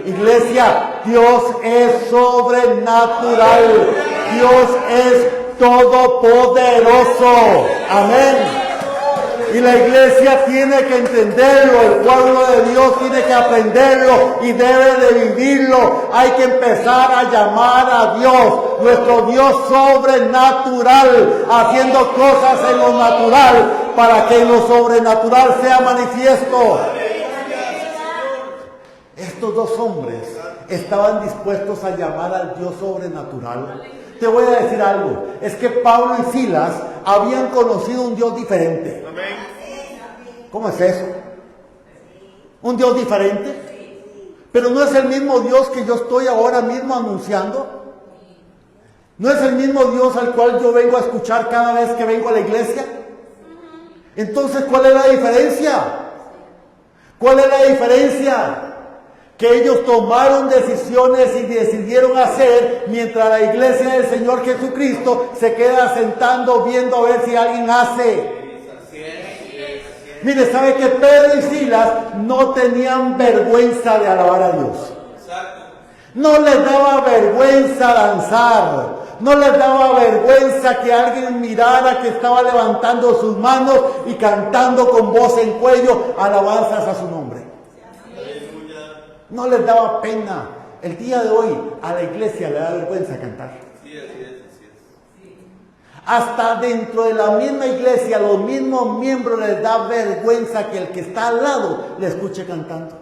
Iglesia, Dios es sobrenatural. Dios es todopoderoso. Amén. Y la iglesia tiene que entenderlo, el pueblo de Dios tiene que aprenderlo y debe de vivirlo. Hay que empezar a llamar a Dios, nuestro Dios sobrenatural, haciendo cosas en lo natural para que en lo sobrenatural sea manifiesto. Estos dos hombres estaban dispuestos a llamar al Dios sobrenatural. Te voy a decir algo, es que Pablo y Silas habían conocido un Dios diferente. ¿Cómo es eso? ¿Un Dios diferente? Pero no es el mismo Dios que yo estoy ahora mismo anunciando. ¿No es el mismo Dios al cual yo vengo a escuchar cada vez que vengo a la iglesia? Entonces, ¿cuál es la diferencia? ¿Cuál es la diferencia? Que ellos tomaron decisiones y decidieron hacer, mientras la iglesia del Señor Jesucristo se queda sentando viendo a ver si alguien hace. Mire, ¿sabe que Pedro y Silas no tenían vergüenza de alabar a Dios? No les daba vergüenza danzar. No les daba vergüenza que alguien mirara que estaba levantando sus manos y cantando con voz en cuello alabanzas a su nombre. No les daba pena. El día de hoy a la iglesia le da vergüenza cantar. Sí, así es, así es. Hasta dentro de la misma iglesia, los mismos miembros les da vergüenza que el que está al lado le escuche cantando.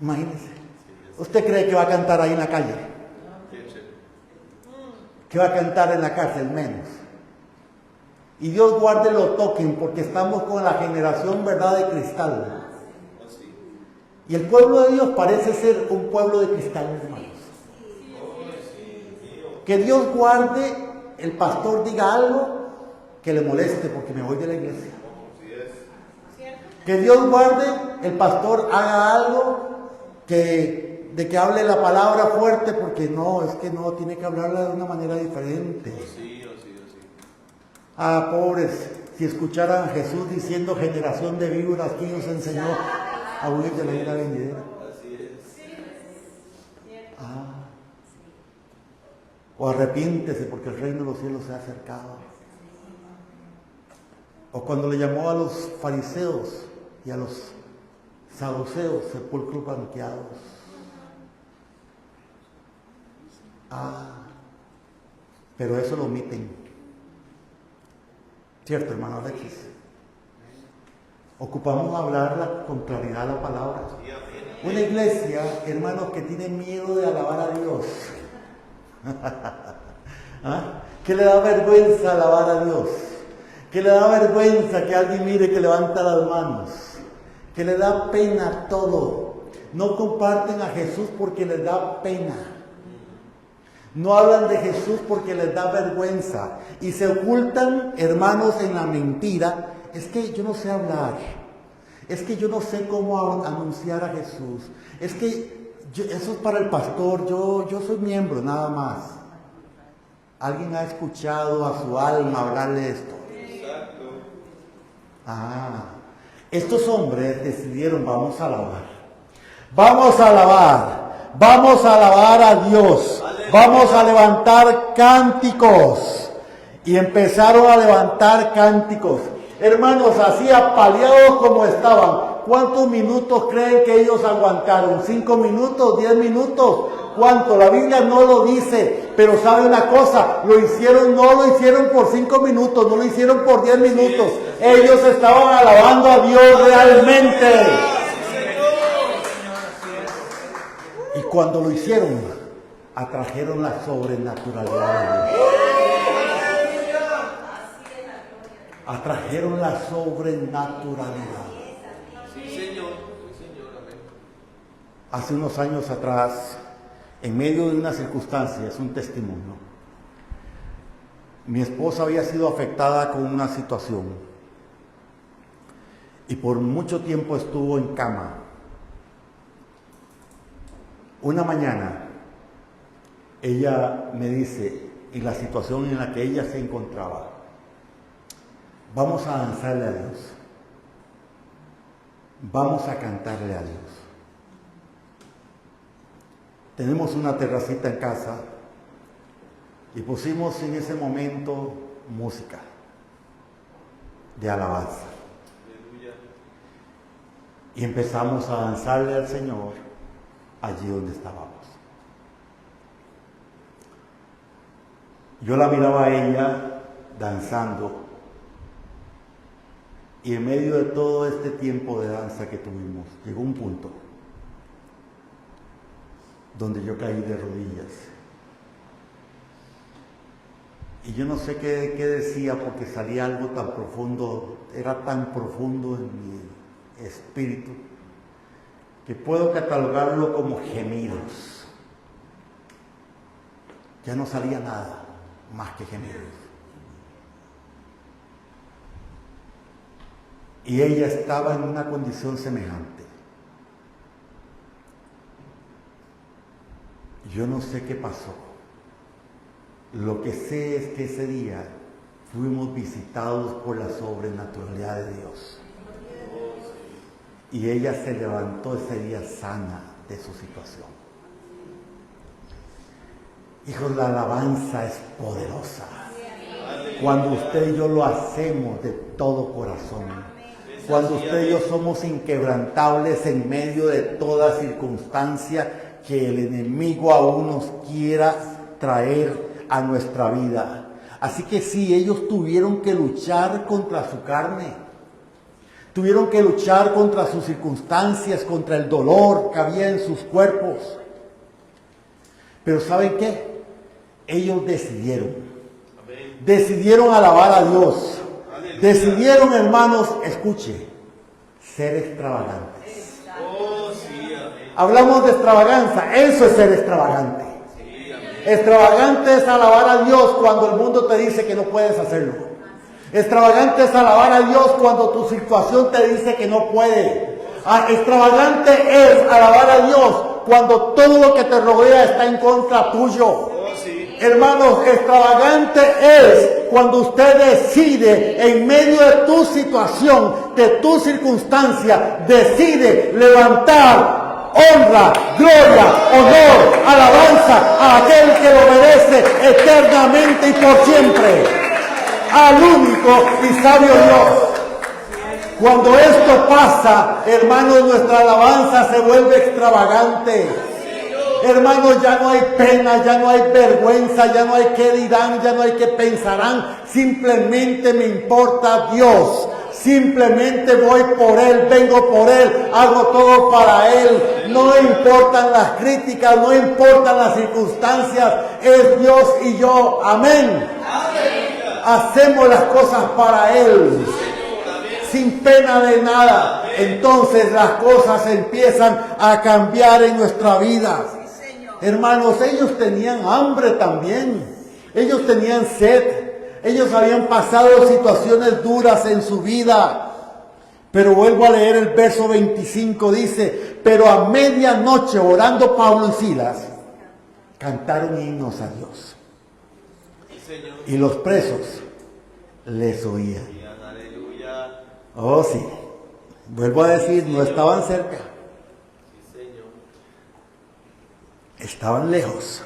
Imagínense. ¿Usted cree que va a cantar ahí en la calle? ¿Que va a cantar en la cárcel? Menos. Y Dios guarde lo toquen, porque estamos con la generación, ¿verdad?, de cristal. Y el pueblo de Dios parece ser un pueblo de cristal, hermanos. Que Dios guarde, el pastor diga algo que le moleste porque me voy de la iglesia. Que Dios guarde, el pastor haga algo de que hable la palabra fuerte porque no, es que no, tiene que hablarla de una manera diferente. Ah, pobres, si escucharan a Jesús diciendo generación de víboras, ¿quién nos enseñó a huir de la ira venidera? Ah. O arrepiéntese porque el reino de los cielos se ha acercado. O cuando le llamó a los fariseos y a los saduceos, sepulcros blanqueados. Ah, pero eso lo omiten. ¿Cierto, hermano Alexis? Ocupamos hablarla con claridad la palabra. Una iglesia, hermanos, que tiene miedo de alabar a Dios. ¿Ah? Que le da vergüenza alabar a Dios. Que le da vergüenza que alguien mire que levanta las manos. Que le da pena todo. No comparten a Jesús porque les da pena. No hablan de Jesús porque les da vergüenza. Y se ocultan, hermanos, en la mentira. Es que yo no sé hablar. Es que yo no sé cómo anunciar a Jesús. Es que eso es para el pastor. Yo soy miembro, nada más. ¿Alguien ha escuchado a su alma hablarle esto? Exacto. Ah, estos hombres decidieron, vamos a alabar. Vamos a alabar. Vamos a alabar a Dios. Vamos a levantar cánticos. Y empezaron a levantar cánticos. Hermanos, así apaleados como estaban. ¿Cuántos minutos creen que ellos aguantaron? ¿5 minutos? ¿10 minutos? ¿Cuánto? La Biblia no lo dice. Pero sabe una cosa, no lo hicieron por 5 minutos, no lo hicieron por 10 minutos. Ellos estaban alabando a Dios realmente. Y cuando lo hicieron, atrajeron la sobrenaturalidad de Dios. Atrajeron la sobrenaturalidad. Sí, Señor. Sí, Señor. Amén. Hace unos años atrás, en medio de una circunstancia, es un testimonio, mi esposa había sido afectada con una situación y por mucho tiempo estuvo en cama. Una mañana, ella me dice, y la situación en la que ella se encontraba, vamos a danzarle a Dios, vamos a cantarle a Dios. Tenemos una terracita en casa y pusimos en ese momento música de alabanza. Aleluya. Y empezamos a danzarle al Señor allí donde estábamos. Yo la miraba a ella danzando y en medio de todo este tiempo de danza que tuvimos, llegó un punto donde yo caí de rodillas. Y yo no sé qué decía porque salía algo tan profundo, era tan profundo en mi espíritu, que puedo catalogarlo como gemidos. Ya no salía nada más que gemidos. Y ella estaba en una condición semejante. Yo no sé qué pasó. Lo que sé es que ese día fuimos visitados por la sobrenaturalidad de Dios. Y ella se levantó ese día sana de su situación. Hijos, la alabanza es poderosa. Cuando usted y yo lo hacemos de todo corazón. Cuando usted y yo somos inquebrantables en medio de toda circunstancia que el enemigo aún nos quiera traer a nuestra vida. Así que sí, ellos tuvieron que luchar contra su carne. Tuvieron que luchar contra sus circunstancias, contra el dolor que había en sus cuerpos. Pero ¿saben qué? Ellos decidieron alabar a Dios. Decidieron, hermanos, escuche, ser extravagantes. Hablamos de extravaganza, eso es ser extravagante. Extravagante es alabar a Dios cuando el mundo te dice que no puedes hacerlo. Extravagante es alabar a Dios cuando tu situación te dice que no puede. Extravagante es alabar a Dios cuando todo lo que te rodea está en contra tuyo. Hermanos, extravagante es cuando usted decide en medio de tu situación, de tu circunstancia, decide levantar honra, gloria, honor, alabanza a aquel que lo merece eternamente y por siempre. Al único y sabio Dios. Cuando esto pasa, hermanos, nuestra alabanza se vuelve extravagante. Hermanos, ya no hay pena, ya no hay vergüenza, ya no hay qué dirán, ya no hay qué pensarán. Simplemente me importa Dios. Simplemente voy por Él, vengo por Él, hago todo para Él. No importan las críticas, no importan las circunstancias. Es Dios y yo. Amén. Hacemos las cosas para Él, sin pena de nada. Entonces las cosas empiezan a cambiar en nuestra vida. Hermanos, ellos tenían hambre también. Ellos tenían sed. Ellos habían pasado situaciones duras en su vida. Pero vuelvo a leer el verso 25, dice: pero a medianoche, orando Pablo y Silas, cantaron himnos a Dios. Y los presos les oían. Oh, sí. Vuelvo a decir, no estaban cerca. Estaban lejos.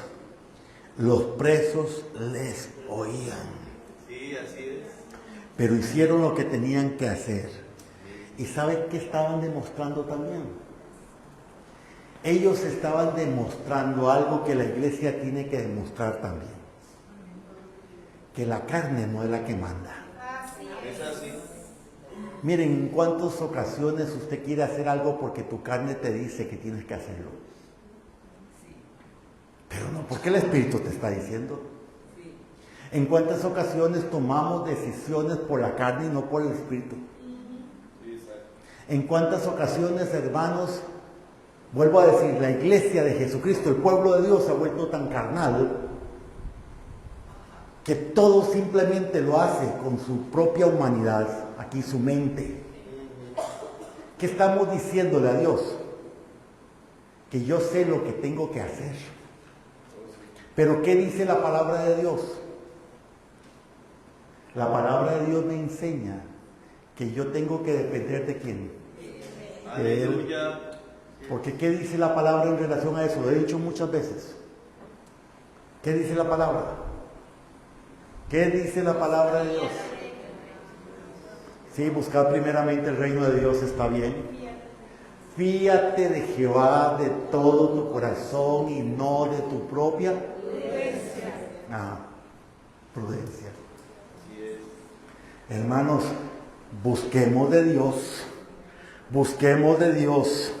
Los presos les oían. Pero hicieron lo que tenían que hacer. ¿Y saben qué estaban demostrando también? Ellos estaban demostrando algo que la iglesia tiene que demostrar también. Que la carne no es la que manda. Es así. Miren, en cuántas ocasiones usted quiere hacer algo porque tu carne te dice que tienes que hacerlo. Pero no, porque el Espíritu te está diciendo. En cuántas ocasiones tomamos decisiones por la carne y no por el Espíritu. En cuántas ocasiones, hermanos, vuelvo a decir, la iglesia de Jesucristo, el pueblo de Dios, se ha vuelto tan carnal que todo simplemente lo hace con su propia humanidad, aquí su mente. ¿Qué estamos diciéndole a Dios? Que yo sé lo que tengo que hacer. Pero ¿qué dice la palabra de Dios? La palabra de Dios me enseña que yo tengo que depender de quién. De Él. Porque ¿qué dice la palabra en relación a eso? Lo he dicho muchas veces. ¿Qué dice la palabra? ¿Qué dice la palabra de Dios? Sí, buscar primeramente el reino de Dios está bien. Fíate de Jehová de todo tu corazón y no de tu propia prudencia. Hermanos, busquemos de Dios. Busquemos de Dios.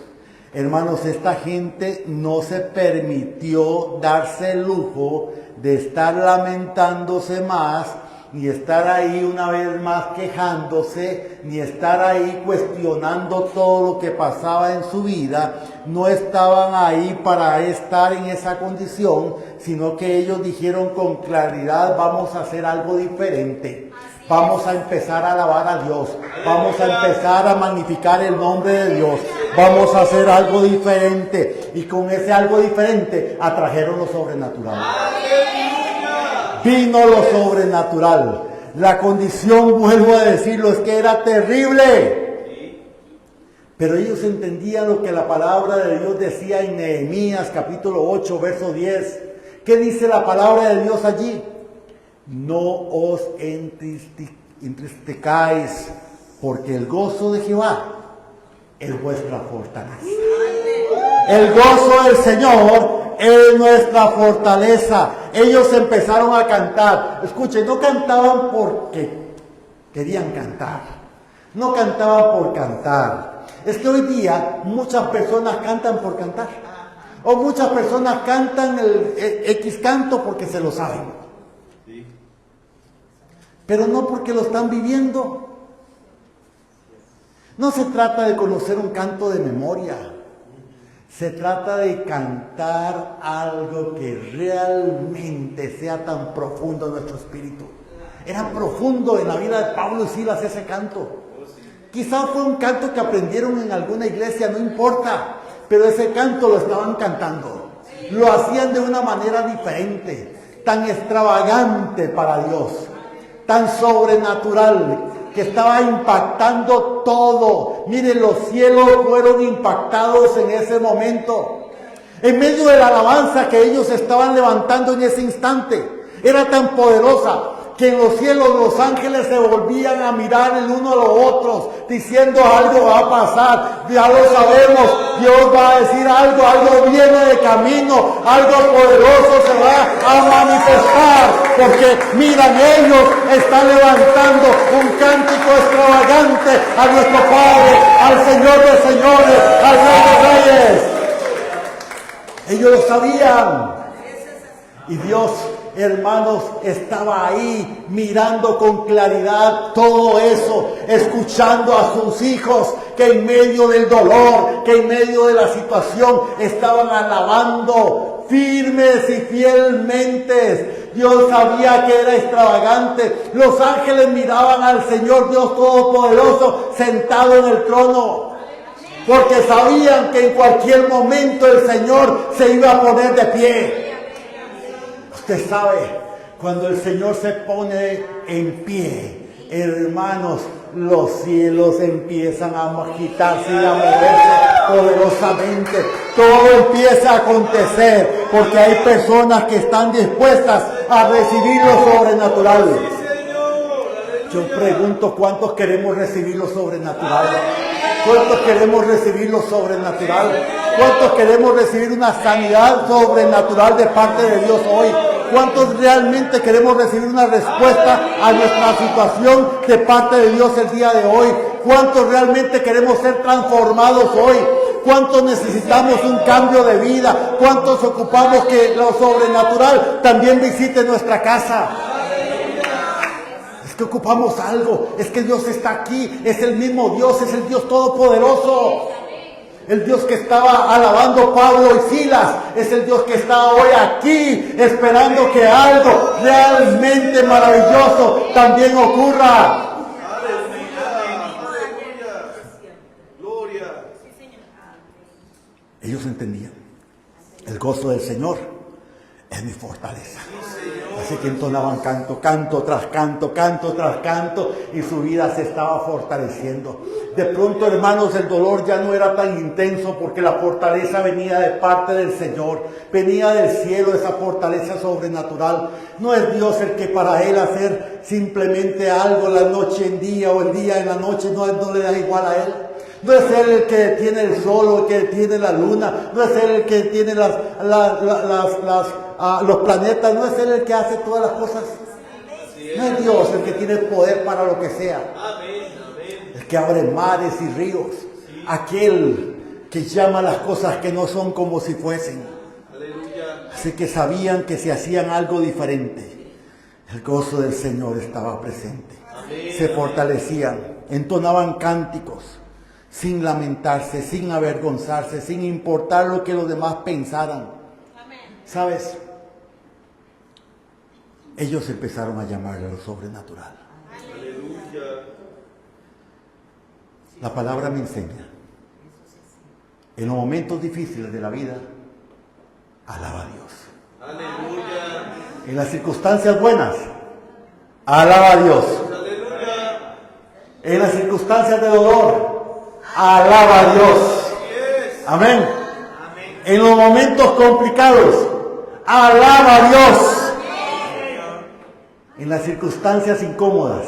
Hermanos, esta gente no se permitió darse el lujo de estar lamentándose más, ni estar ahí una vez más quejándose, ni estar ahí cuestionando todo lo que pasaba en su vida. No estaban ahí para estar en esa condición, sino que ellos dijeron con claridad: vamos a hacer algo diferente. Vamos a empezar a alabar a Dios. Vamos a empezar a magnificar el nombre de Dios. Vamos a hacer algo diferente. Y con ese algo diferente atrajeron lo sobrenatural. Vino lo sobrenatural. La condición, vuelvo a decirlo, es que era terrible. Pero ellos entendían lo que la palabra de Dios decía en Nehemías capítulo 8, verso 10. ¿Qué dice la palabra de Dios allí? No os entristezcáis, porque el gozo de Jehová es vuestra fortaleza. El gozo del Señor es nuestra fortaleza. Ellos empezaron a cantar. Escuchen, no cantaban porque querían cantar, No cantaban por cantar. Es que hoy día muchas personas cantan por cantar. O muchas personas cantan el X canto porque se lo saben. Sí. Pero no porque lo están viviendo. No se trata de conocer un canto de memoria. Se trata de cantar algo que realmente sea tan profundo en nuestro espíritu. Era profundo en la vida de Pablo y Silas ese canto. Quizás fue un canto que aprendieron en alguna iglesia, no importa. Pero ese canto lo estaban cantando. Lo hacían de una manera diferente, tan extravagante para Dios, tan sobrenatural, que estaba impactando todo. Miren, los cielos fueron impactados en ese momento. En medio de la alabanza que ellos estaban levantando en ese instante, era tan poderosa que en los cielos los ángeles se volvían a mirar el uno a los otros, diciendo algo va a pasar, ya lo sabemos, Dios va a decir algo, algo viene de camino, algo poderoso se va a manifestar, porque miran, ellos están levantando un cántico extravagante a nuestro Padre, al Señor de señores, al Rey de reyes. Ellos lo sabían. Y Dios, hermanos, estaba ahí mirando con claridad todo eso, escuchando a sus hijos que en medio del dolor, que en medio de la situación estaban alabando firmes y fielmente. Dios sabía que era extravagante. Los ángeles miraban al Señor Dios Todopoderoso sentado en el trono, porque sabían que en cualquier momento el Señor se iba a poner de pie. Usted sabe, cuando el Señor se pone en pie, hermanos, los cielos empiezan a agitarse y a moverse poderosamente. Todo empieza a acontecer porque hay personas que están dispuestas a recibir lo sobrenatural. Yo pregunto, ¿cuántos queremos recibir lo sobrenatural? ¿Cuántos queremos recibir lo sobrenatural? ¿Cuántos queremos recibir una sanidad sobrenatural de parte de Dios hoy? ¿Cuántos realmente queremos recibir una respuesta a nuestra situación de parte de Dios el día de hoy? ¿Cuántos realmente queremos ser transformados hoy? ¿Cuántos necesitamos un cambio de vida? ¿Cuántos ocupamos que lo sobrenatural también visite nuestra casa? Es que ocupamos algo, es que Dios está aquí, es el mismo Dios, es el Dios Todopoderoso. El Dios que estaba alabando Pablo y Silas es el Dios que está hoy aquí esperando que algo realmente maravilloso también ocurra. Gloria. Ellos entendían, el gozo del Señor es mi fortaleza. Así que entonaban canto, canto tras canto, canto tras canto, y su vida se estaba fortaleciendo. De pronto, hermanos, el dolor ya no era tan intenso porque la fortaleza venía de parte del Señor, venía del cielo, esa fortaleza sobrenatural. No es Dios el que para Él hacer simplemente algo la noche en día o el día en la noche, no le da igual a Él. No es Él el que tiene el sol o el que tiene la luna, no es Él el que tiene los planetas, no es Él el que hace todas las cosas. No es Dios el que tiene poder para lo que sea. El que abre mares y ríos. Aquel que llama las cosas que no son como si fuesen. Así que sabían que si hacían algo diferente, el gozo del Señor estaba presente. Se fortalecían, entonaban cánticos, sin lamentarse, sin avergonzarse, sin importar lo que los demás pensaran. ¿Sabes? Ellos empezaron a llamarle lo sobrenatural. La palabra me enseña, en los momentos difíciles de la vida, alaba a Dios. Aleluya. En las circunstancias buenas, alaba a Dios. Aleluya. En las circunstancias de dolor, alaba a Dios. Amén. En los momentos complicados, alaba a Dios. En las circunstancias incómodas,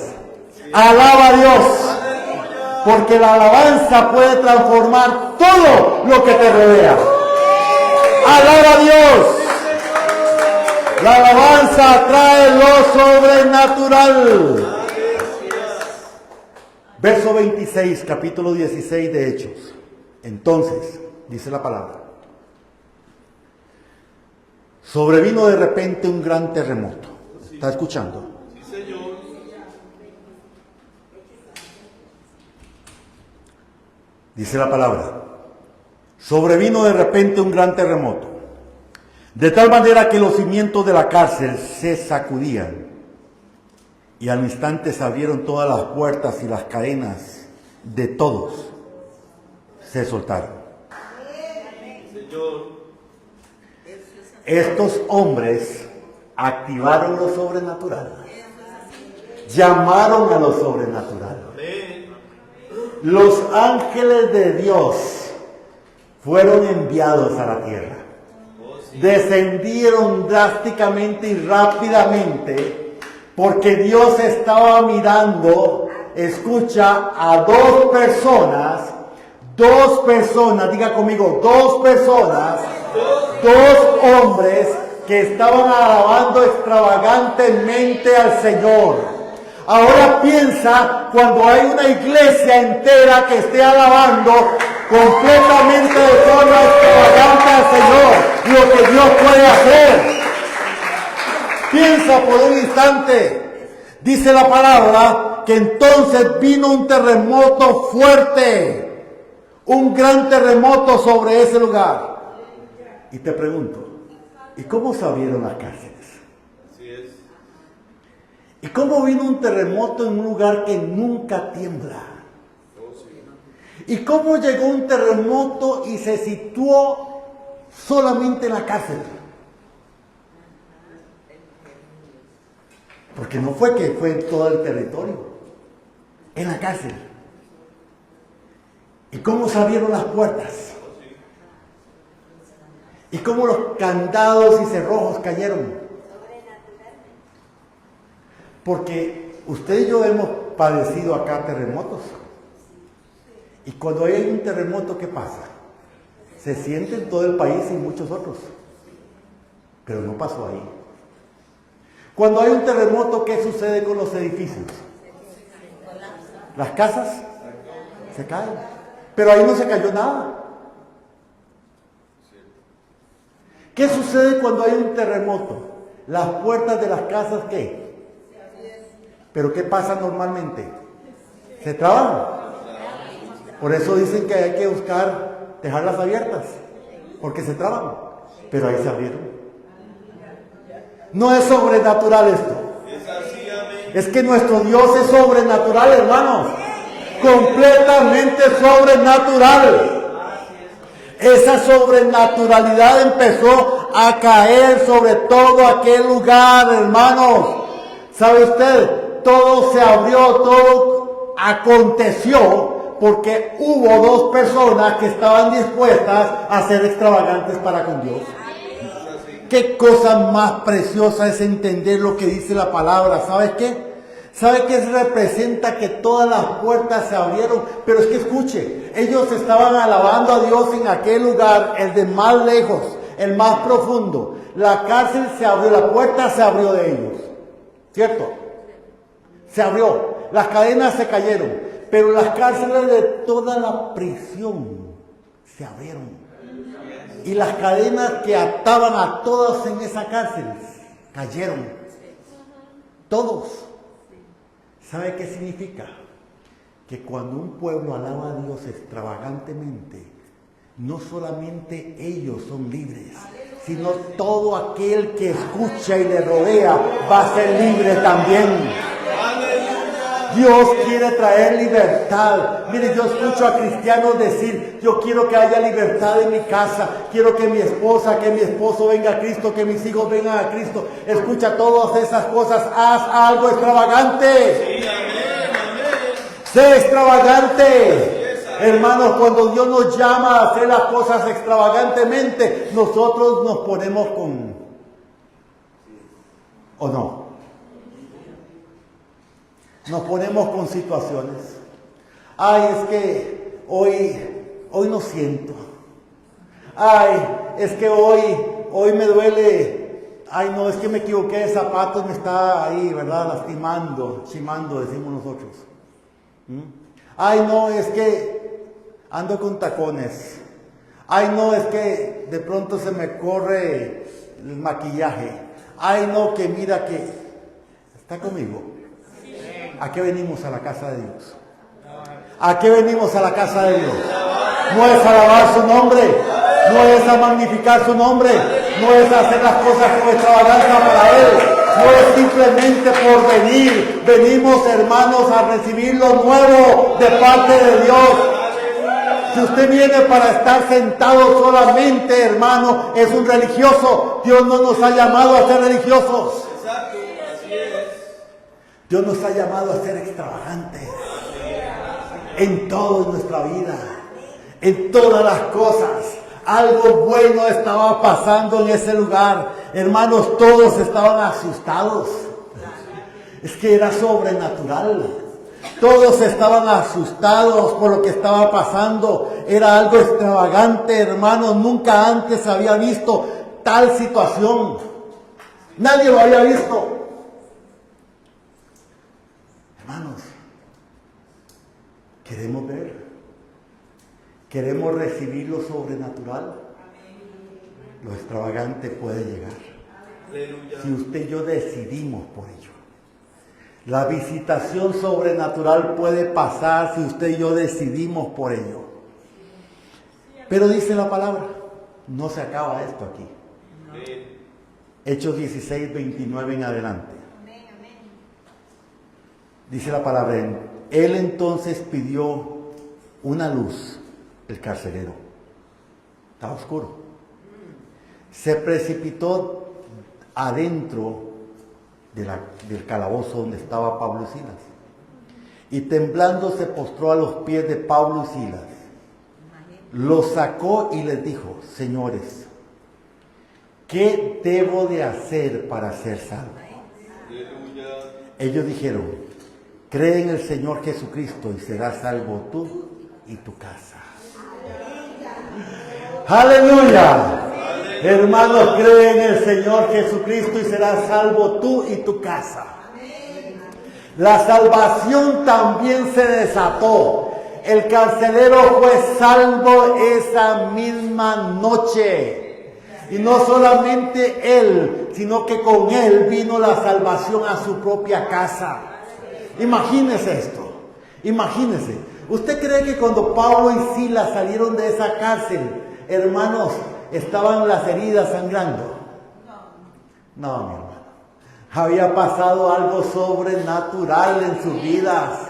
alaba a Dios. Porque la alabanza puede transformar todo lo que te rodea. Alaba a Dios. La alabanza trae lo sobrenatural. Verso 26, capítulo 16 de Hechos. Entonces, dice la palabra, sobrevino de repente un gran terremoto. ¿Está escuchando? Sí, Señor. Dice la palabra, sobrevino de repente un gran terremoto, de tal manera que los cimientos de la cárcel se sacudían, y al instante se abrieron todas las puertas y las cadenas de todos se soltaron. Señor. Estos hombres activaron lo sobrenatural, llamaron a lo sobrenatural. Amén. Los ángeles de Dios fueron enviados a la tierra. Descendieron drásticamente y rápidamente porque Dios estaba mirando, escucha, a dos personas, diga conmigo, dos hombres que estaban alabando extravagantemente al Señor. Ahora piensa cuando hay una iglesia entera que esté alabando completamente de forma extravagante al Señor, lo que Dios puede hacer. Piensa por un instante. Dice la palabra que entonces vino un terremoto fuerte, un gran terremoto sobre ese lugar. Y te pregunto, ¿y cómo se abrieron las cárceles? Así es. ¿Y cómo vino un terremoto en un lugar que nunca tiembla? ¿Y cómo llegó un terremoto y se situó solamente en la cárcel? Porque no fue que fue en todo el territorio, en la cárcel. ¿Y cómo se abrieron las puertas? ¿Y cómo los candados y cerrojos cayeron? Porque usted y yo hemos padecido acá terremotos. Y cuando hay un terremoto, ¿qué pasa? Se siente en todo el país y en muchos otros. Pero no pasó ahí. Cuando hay un terremoto, ¿qué sucede con los edificios? Las casas se caen. Pero ahí no se cayó nada. ¿Qué sucede cuando hay un terremoto? Las puertas de las casas, ¿qué? ¿Pero qué pasa normalmente? Se traban. Por eso dicen que hay que buscar dejarlas abiertas, porque se traban. Pero ahí se abrieron. No es sobrenatural esto. Es así, amén. Es que nuestro Dios es sobrenatural, hermanos. Completamente sobrenatural. Esa sobrenaturalidad empezó a caer sobre todo aquel lugar, hermanos. ¿Sabe usted? Todo se abrió, todo aconteció porque hubo dos personas que estaban dispuestas a ser extravagantes para con Dios. Qué cosa más preciosa es entender lo que dice la palabra. ¿Sabe qué? ¿Sabe qué representa que todas las puertas se abrieron? Pero es que escuche, ellos estaban alabando a Dios en aquel lugar, el de más lejos, el más profundo. La cárcel se abrió, la puerta se abrió de ellos. ¿Cierto? Se abrió. Las cadenas se cayeron. Pero las cárceles de toda la prisión se abrieron. Y las cadenas que ataban a todos en esa cárcel cayeron. Todos. ¿Sabe qué significa? Que cuando un pueblo alaba a Dios extravagantemente, no solamente ellos son libres, sino todo aquel que escucha y le rodea va a ser libre también. Dios quiere traer libertad. Mire, yo escucho a cristianos decir, yo quiero que haya libertad en mi casa, quiero que mi esposa, que mi esposo venga a Cristo, que mis hijos vengan a Cristo. Escucha todas esas cosas, haz algo extravagante. Sí, amén, amén. Sé extravagante. Hermanos, cuando Dios nos llama a hacer las cosas extravagantemente, nosotros nos ponemos con... ¿O no? Nos ponemos con situaciones. Ay, es que hoy no siento. Ay, es que hoy me duele. Ay, no, es que me equivoqué de zapatos, me está ahí, ¿verdad? Lastimando, chimando, decimos nosotros. Ay, no, es que ando con tacones. Ay, no, es que de pronto se me corre el maquillaje. Ay, no, que mira que... ¿Está conmigo? ¿A qué venimos a la casa de Dios? ¿A qué venimos a la casa de Dios? No es a alabar su nombre, no es a magnificar su nombre, no es a hacer las cosas con extravagancia para Él, no es simplemente por venir. Venimos, hermanos, a recibir lo nuevo de parte de Dios. Si usted viene para estar sentado solamente, hermano, es un religioso. Dios no nos ha llamado a ser religiosos. Exacto, así es. Dios nos ha llamado a ser extravagantes en todo en nuestra vida, en todas las cosas. Algo bueno estaba pasando en ese lugar. Hermanos, todos estaban asustados. Es que era sobrenatural. Todos estaban asustados por lo que estaba pasando. Era algo extravagante, hermanos. Nunca antes había visto tal situación. Nadie lo había visto. Hermanos, ¿queremos ver? ¿Queremos recibir lo sobrenatural? Lo extravagante puede llegar. Aleluya. Si usted y yo decidimos por ello. La visitación sobrenatural puede pasar si usted y yo decidimos por ello. Pero dice la palabra, no se acaba esto aquí. Amén. Hechos 16, 29 en adelante. Dice la palabra, él entonces pidió una luz, el carcelero. Estaba oscuro. Se precipitó adentro del calabozo donde estaba Pablo y Silas. Y temblando se postró a los pies de Pablo y Silas. Los sacó y les dijo, señores, ¿qué debo de hacer para ser salvo? Aleluya. Ellos dijeron, cree en el Señor Jesucristo y serás salvo tú y tu casa. ¡Aleluya! Hermanos, cree en el Señor Jesucristo y serás salvo tú y tu casa. La salvación también se desató. El carcelero fue salvo esa misma noche. Y no solamente él, sino que con él vino la salvación a su propia casa. Imagínese esto. Imagínese. ¿Usted cree que cuando Pablo y Silas salieron de esa cárcel, hermanos, estaban las heridas sangrando? No, mi hermano. Había pasado algo sobrenatural en sus vidas.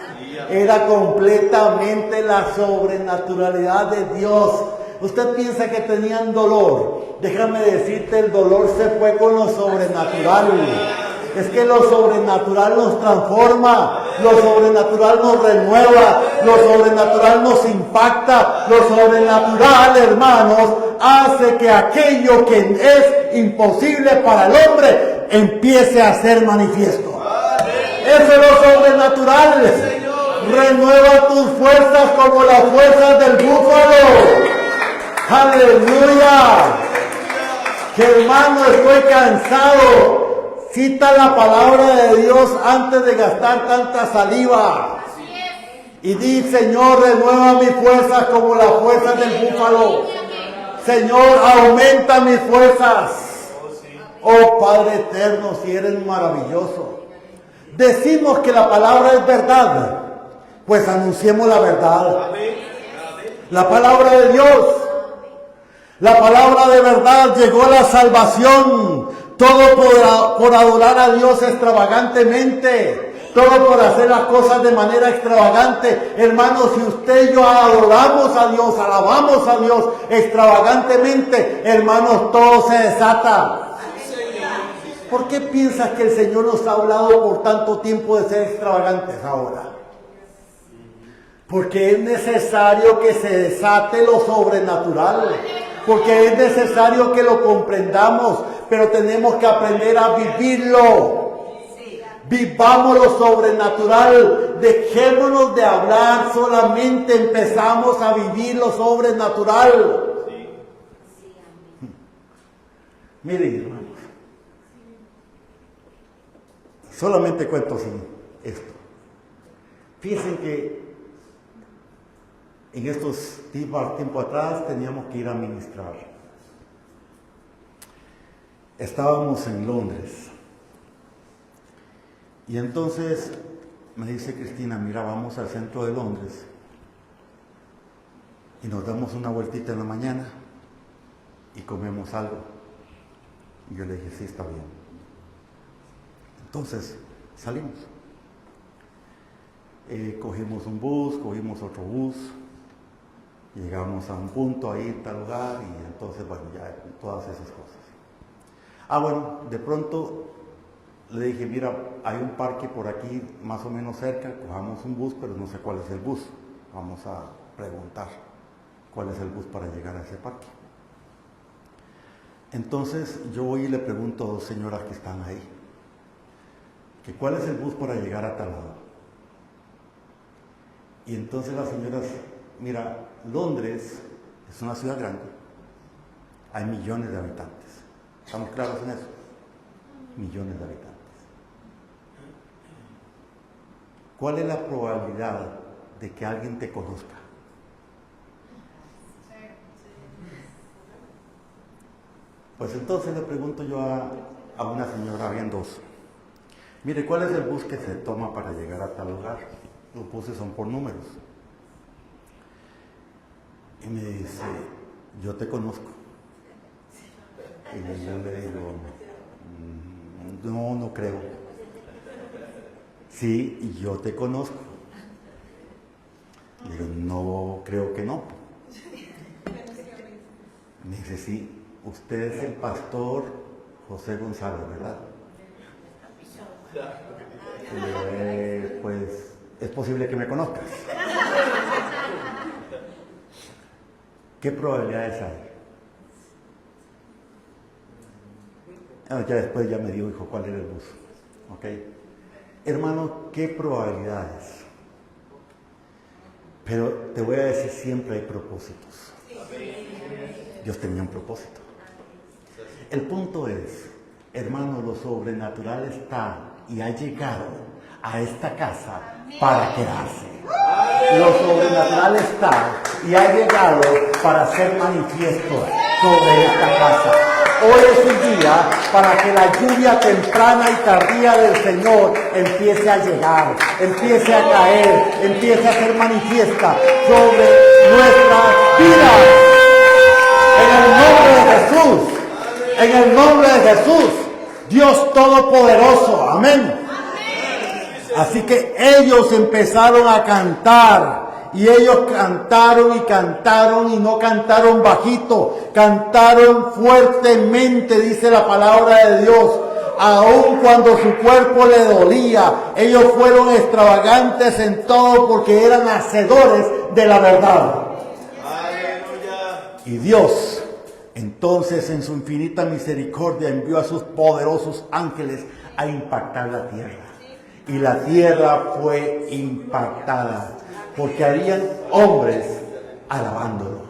Era completamente la sobrenaturalidad de Dios. Usted piensa que tenían dolor. Déjame decirte, el dolor se fue con lo sobrenatural. Es que lo sobrenatural nos transforma, lo sobrenatural nos renueva, lo sobrenatural nos impacta, lo sobrenatural, hermanos, hace que aquello que es imposible para el hombre empiece a ser manifiesto. Eso es lo sobrenatural. Renueva tus fuerzas como las fuerzas del búfalo. Aleluya. Que hermano, estoy cansado. Cita la palabra de Dios antes de gastar tanta saliva. Y di, Señor, renueva mis fuerzas como las fuerzas del búfalo. Señor, aumenta mis fuerzas. Oh Padre eterno, si eres maravilloso. Decimos que la palabra es verdad, pues anunciemos la verdad. La palabra de Dios, la palabra de verdad, llegó la salvación. Todo por adorar a Dios extravagantemente. Todo por hacer las cosas de manera extravagante. Hermanos, si usted y yo adoramos a Dios, alabamos a Dios extravagantemente, hermanos, todo se desata. ¿Por qué piensas que el Señor nos ha hablado por tanto tiempo de ser extravagantes ahora? Porque es necesario que se desate lo sobrenatural. Porque es necesario que lo comprendamos, pero tenemos que aprender a vivirlo. Vivamos lo sobrenatural. Dejémonos de hablar solamente, empezamos a vivir lo sobrenatural. Miren, hermanos, solamente cuento así esto. Fíjense que En estos tiempo atrás teníamos que ir a ministrar. Estábamos en Londres. Y entonces me dice Cristina, mira, vamos al centro de Londres y nos damos una vueltita en la mañana y comemos algo. Y yo le dije, sí, está bien. Entonces salimos. Cogimos un bus, cogimos otro bus, llegamos a un punto ahí en tal lugar y entonces, bueno, ya todas esas cosas. Bueno, de pronto le dije, mira, hay un parque por aquí más o menos cerca, cojamos un bus, pero no sé cuál es el bus. Vamos a preguntar cuál es el bus para llegar a ese parque. Entonces yo voy y le pregunto a dos señoras que están ahí, que cuál es el bus para llegar a tal lado. Y entonces las señoras, mira, Londres es una ciudad grande, hay millones de habitantes. ¿Estamos claros en eso? Millones de habitantes. ¿Cuál es la probabilidad de que alguien te conozca? Pues entonces le pregunto yo a una señora, habían dos. Mire, ¿cuál es el bus que se toma para llegar a tal lugar? Los buses son por números. Y me dice, yo te conozco. Y yo le digo, no creo. Sí, yo te conozco. Le digo, no, creo que no. Me dice, sí, usted es el pastor José González, ¿verdad? Y le digo, pues es posible que me conozcas. ¿Qué probabilidades hay? Ya después ya me dijo cuál era el bus. ¿Ok? Hermano, ¿qué probabilidades? Pero te voy a decir, siempre hay propósitos. Dios tenía un propósito. El punto es, hermano, lo sobrenatural está y ha llegado a esta casa para quedarse. Lo sobrenatural está y ha llegado para ser manifiesto sobre esta casa. Hoy es un día para que la lluvia temprana y tardía del Señor empiece a llegar, empiece a caer, empiece a ser manifiesta sobre nuestras vidas. En el nombre de Jesús, en el nombre de Jesús, Dios Todopoderoso, amén. Así que ellos empezaron a cantar. Y ellos cantaron y cantaron y no cantaron bajito, cantaron fuertemente, dice la palabra de Dios. Aun cuando su cuerpo le dolía, ellos fueron extravagantes en todo porque eran hacedores de la verdad. Aleluya. Y Dios, entonces en su infinita misericordia, envió a sus poderosos ángeles a impactar la tierra. Y la tierra fue impactada. Porque habían hombres alabándolo,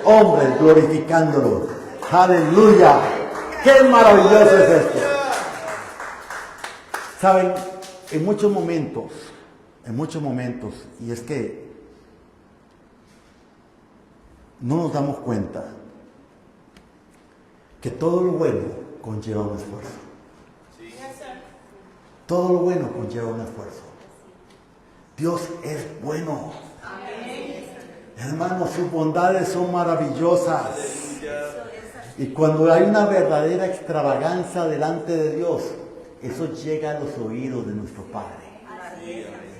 hombres glorificándolo. ¡Aleluya! ¡Qué maravilloso es esto! Saben, en muchos momentos, y es que no nos damos cuenta que todo lo bueno conlleva un esfuerzo. Todo lo bueno conlleva un esfuerzo. Dios es bueno. Hermanos, sus bondades son maravillosas. Y cuando hay una verdadera extravagancia delante de Dios, eso llega a los oídos de nuestro Padre.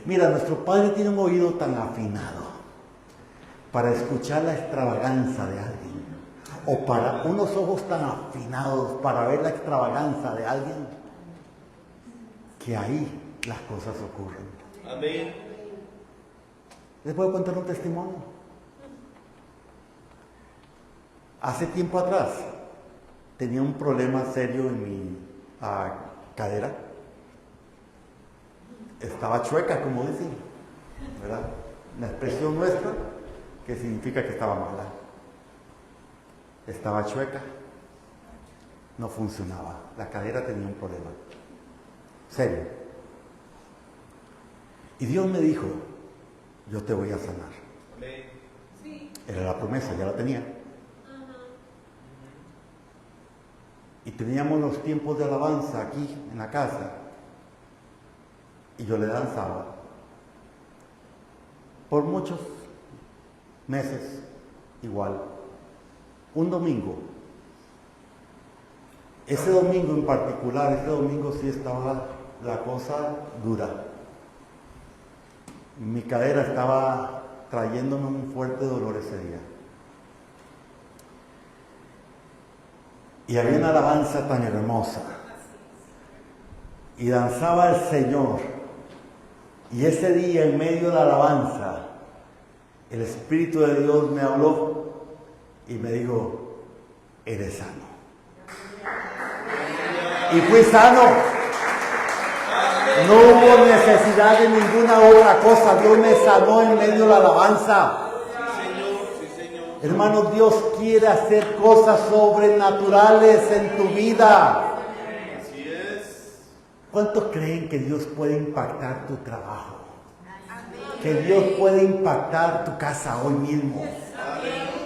Mira, nuestro Padre tiene un oído tan afinado para escuchar la extravagancia de alguien, o para unos ojos tan afinados para ver la extravagancia de alguien, que ahí las cosas ocurren. Amén. ¿Les puedo contar un testimonio? Hace tiempo atrás tenía un problema serio en mi cadera. Estaba chueca, como dicen, ¿verdad? Una expresión nuestra que significa que estaba mala. Estaba chueca, no funcionaba. La cadera tenía un problema serio. Y Dios me dijo, yo te voy a sanar. Amén. Era la promesa, ya la tenía. Y teníamos los tiempos de alabanza aquí en la casa. Y yo le danzaba. Por muchos meses, igual. Un domingo. Ese domingo en particular, ese domingo sí estaba la cosa dura. Mi cadera estaba trayéndome un fuerte dolor ese día. Y había una alabanza tan hermosa. Y danzaba el Señor. Y ese día, en medio de la alabanza, el Espíritu de Dios me habló y me dijo, eres sano. Y fui sano. No hubo necesidad de ninguna otra cosa. Dios me sanó en medio de la alabanza. Hermanos, Dios quiere hacer cosas sobrenaturales en tu vida. ¿Cuántos creen que Dios puede impactar tu trabajo? Que Dios puede impactar tu casa hoy mismo.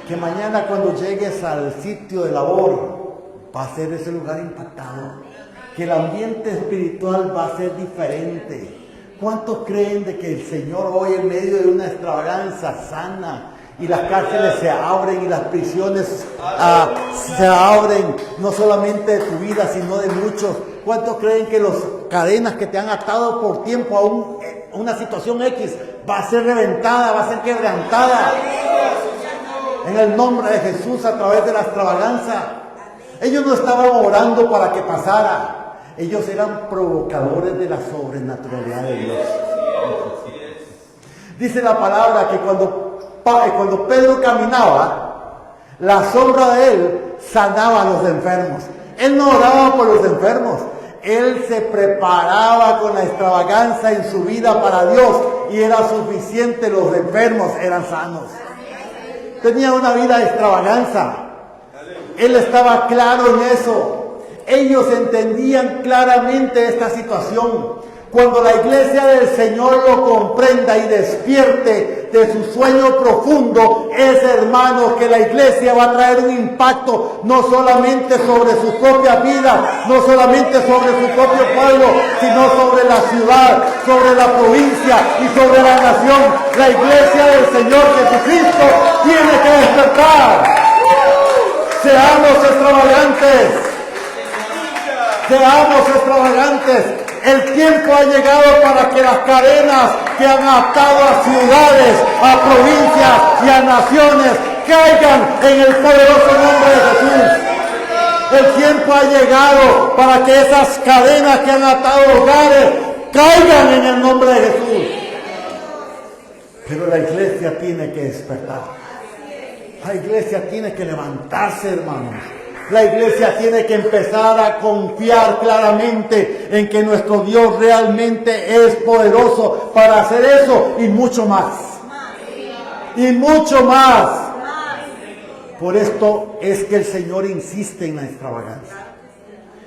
Que mañana cuando llegues al sitio de labor va a ser ese lugar impactado. Que el ambiente espiritual va a ser diferente. ¿Cuántos creen de que el Señor hoy en medio de una extravaganza sana y las cárceles se abren y las prisiones se abren, no solamente de tu vida sino de muchos? ¿Cuántos creen que las cadenas que te han atado por tiempo a una situación X va a ser reventada, va a ser quebrantada en el nombre de Jesús a través de la extravaganza? Ellos no estaban orando para que pasara. Ellos eran provocadores de la sobrenaturalidad de Dios. Dice la palabra que cuando Pedro caminaba, la sombra de él sanaba a los enfermos. Él no oraba por los enfermos. Él se preparaba con la extravaganza en su vida para Dios y era suficiente, los enfermos eran sanos. Tenía una vida de extravaganza. Él estaba claro en eso. Ellos entendían claramente esta situación. Cuando la iglesia del Señor lo comprenda y despierte de su sueño profundo, es, hermanos, que la iglesia va a traer un impacto no solamente sobre sus propias vidas, no solamente sobre su propio pueblo, sino sobre la ciudad, sobre la provincia y sobre la nación. La iglesia del Señor Jesucristo tiene que despertar. Seamos extravagantes. Seamos extravagantes. El tiempo ha llegado para que las cadenas que han atado a ciudades, a provincias y a naciones caigan en el poderoso nombre de Jesús. El tiempo ha llegado para que esas cadenas que han atado hogares caigan en el nombre de Jesús. Pero la iglesia tiene que despertar. La iglesia tiene que levantarse, hermanos. La iglesia tiene que empezar a confiar claramente en que nuestro Dios realmente es poderoso para hacer eso y mucho más. Y mucho más. Por esto es que el Señor insiste en la extravaganza.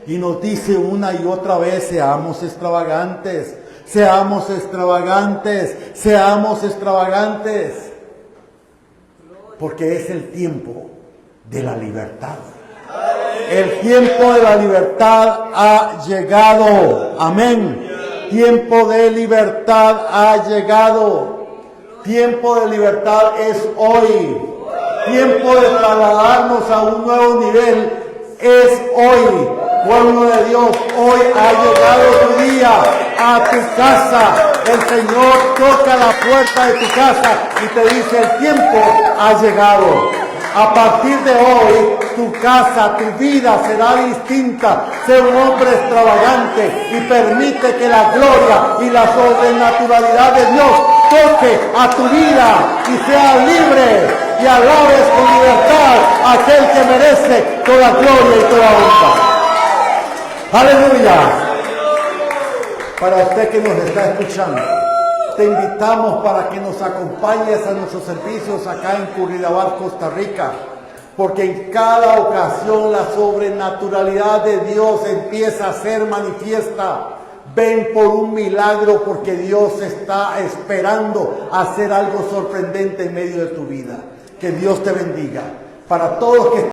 Y nos dice una y otra vez, seamos extravagantes, seamos extravagantes, seamos extravagantes. Porque es el tiempo de la libertad. El tiempo de la libertad ha llegado. Amén. Tiempo de libertad ha llegado. Tiempo de libertad es hoy. Tiempo de trasladarnos a un nuevo nivel es hoy. Pueblo de Dios, hoy ha llegado tu día a tu casa. El Señor toca la puerta de tu casa y te dice: el tiempo ha llegado. A partir de hoy, tu casa, tu vida será distinta. Sé un hombre extravagante y permite que la gloria y la sobrenaturalidad de Dios toque a tu vida y sea libre y alabes con libertad a aquel que merece toda gloria y toda honra. Aleluya. Para usted que nos está escuchando, te invitamos para que nos acompañes a nuestros servicios acá en Curridabat, Costa Rica, porque en cada ocasión la sobrenaturalidad de Dios empieza a ser manifiesta. Ven por un milagro, porque Dios está esperando hacer algo sorprendente en medio de tu vida. Que Dios te bendiga. Para todos que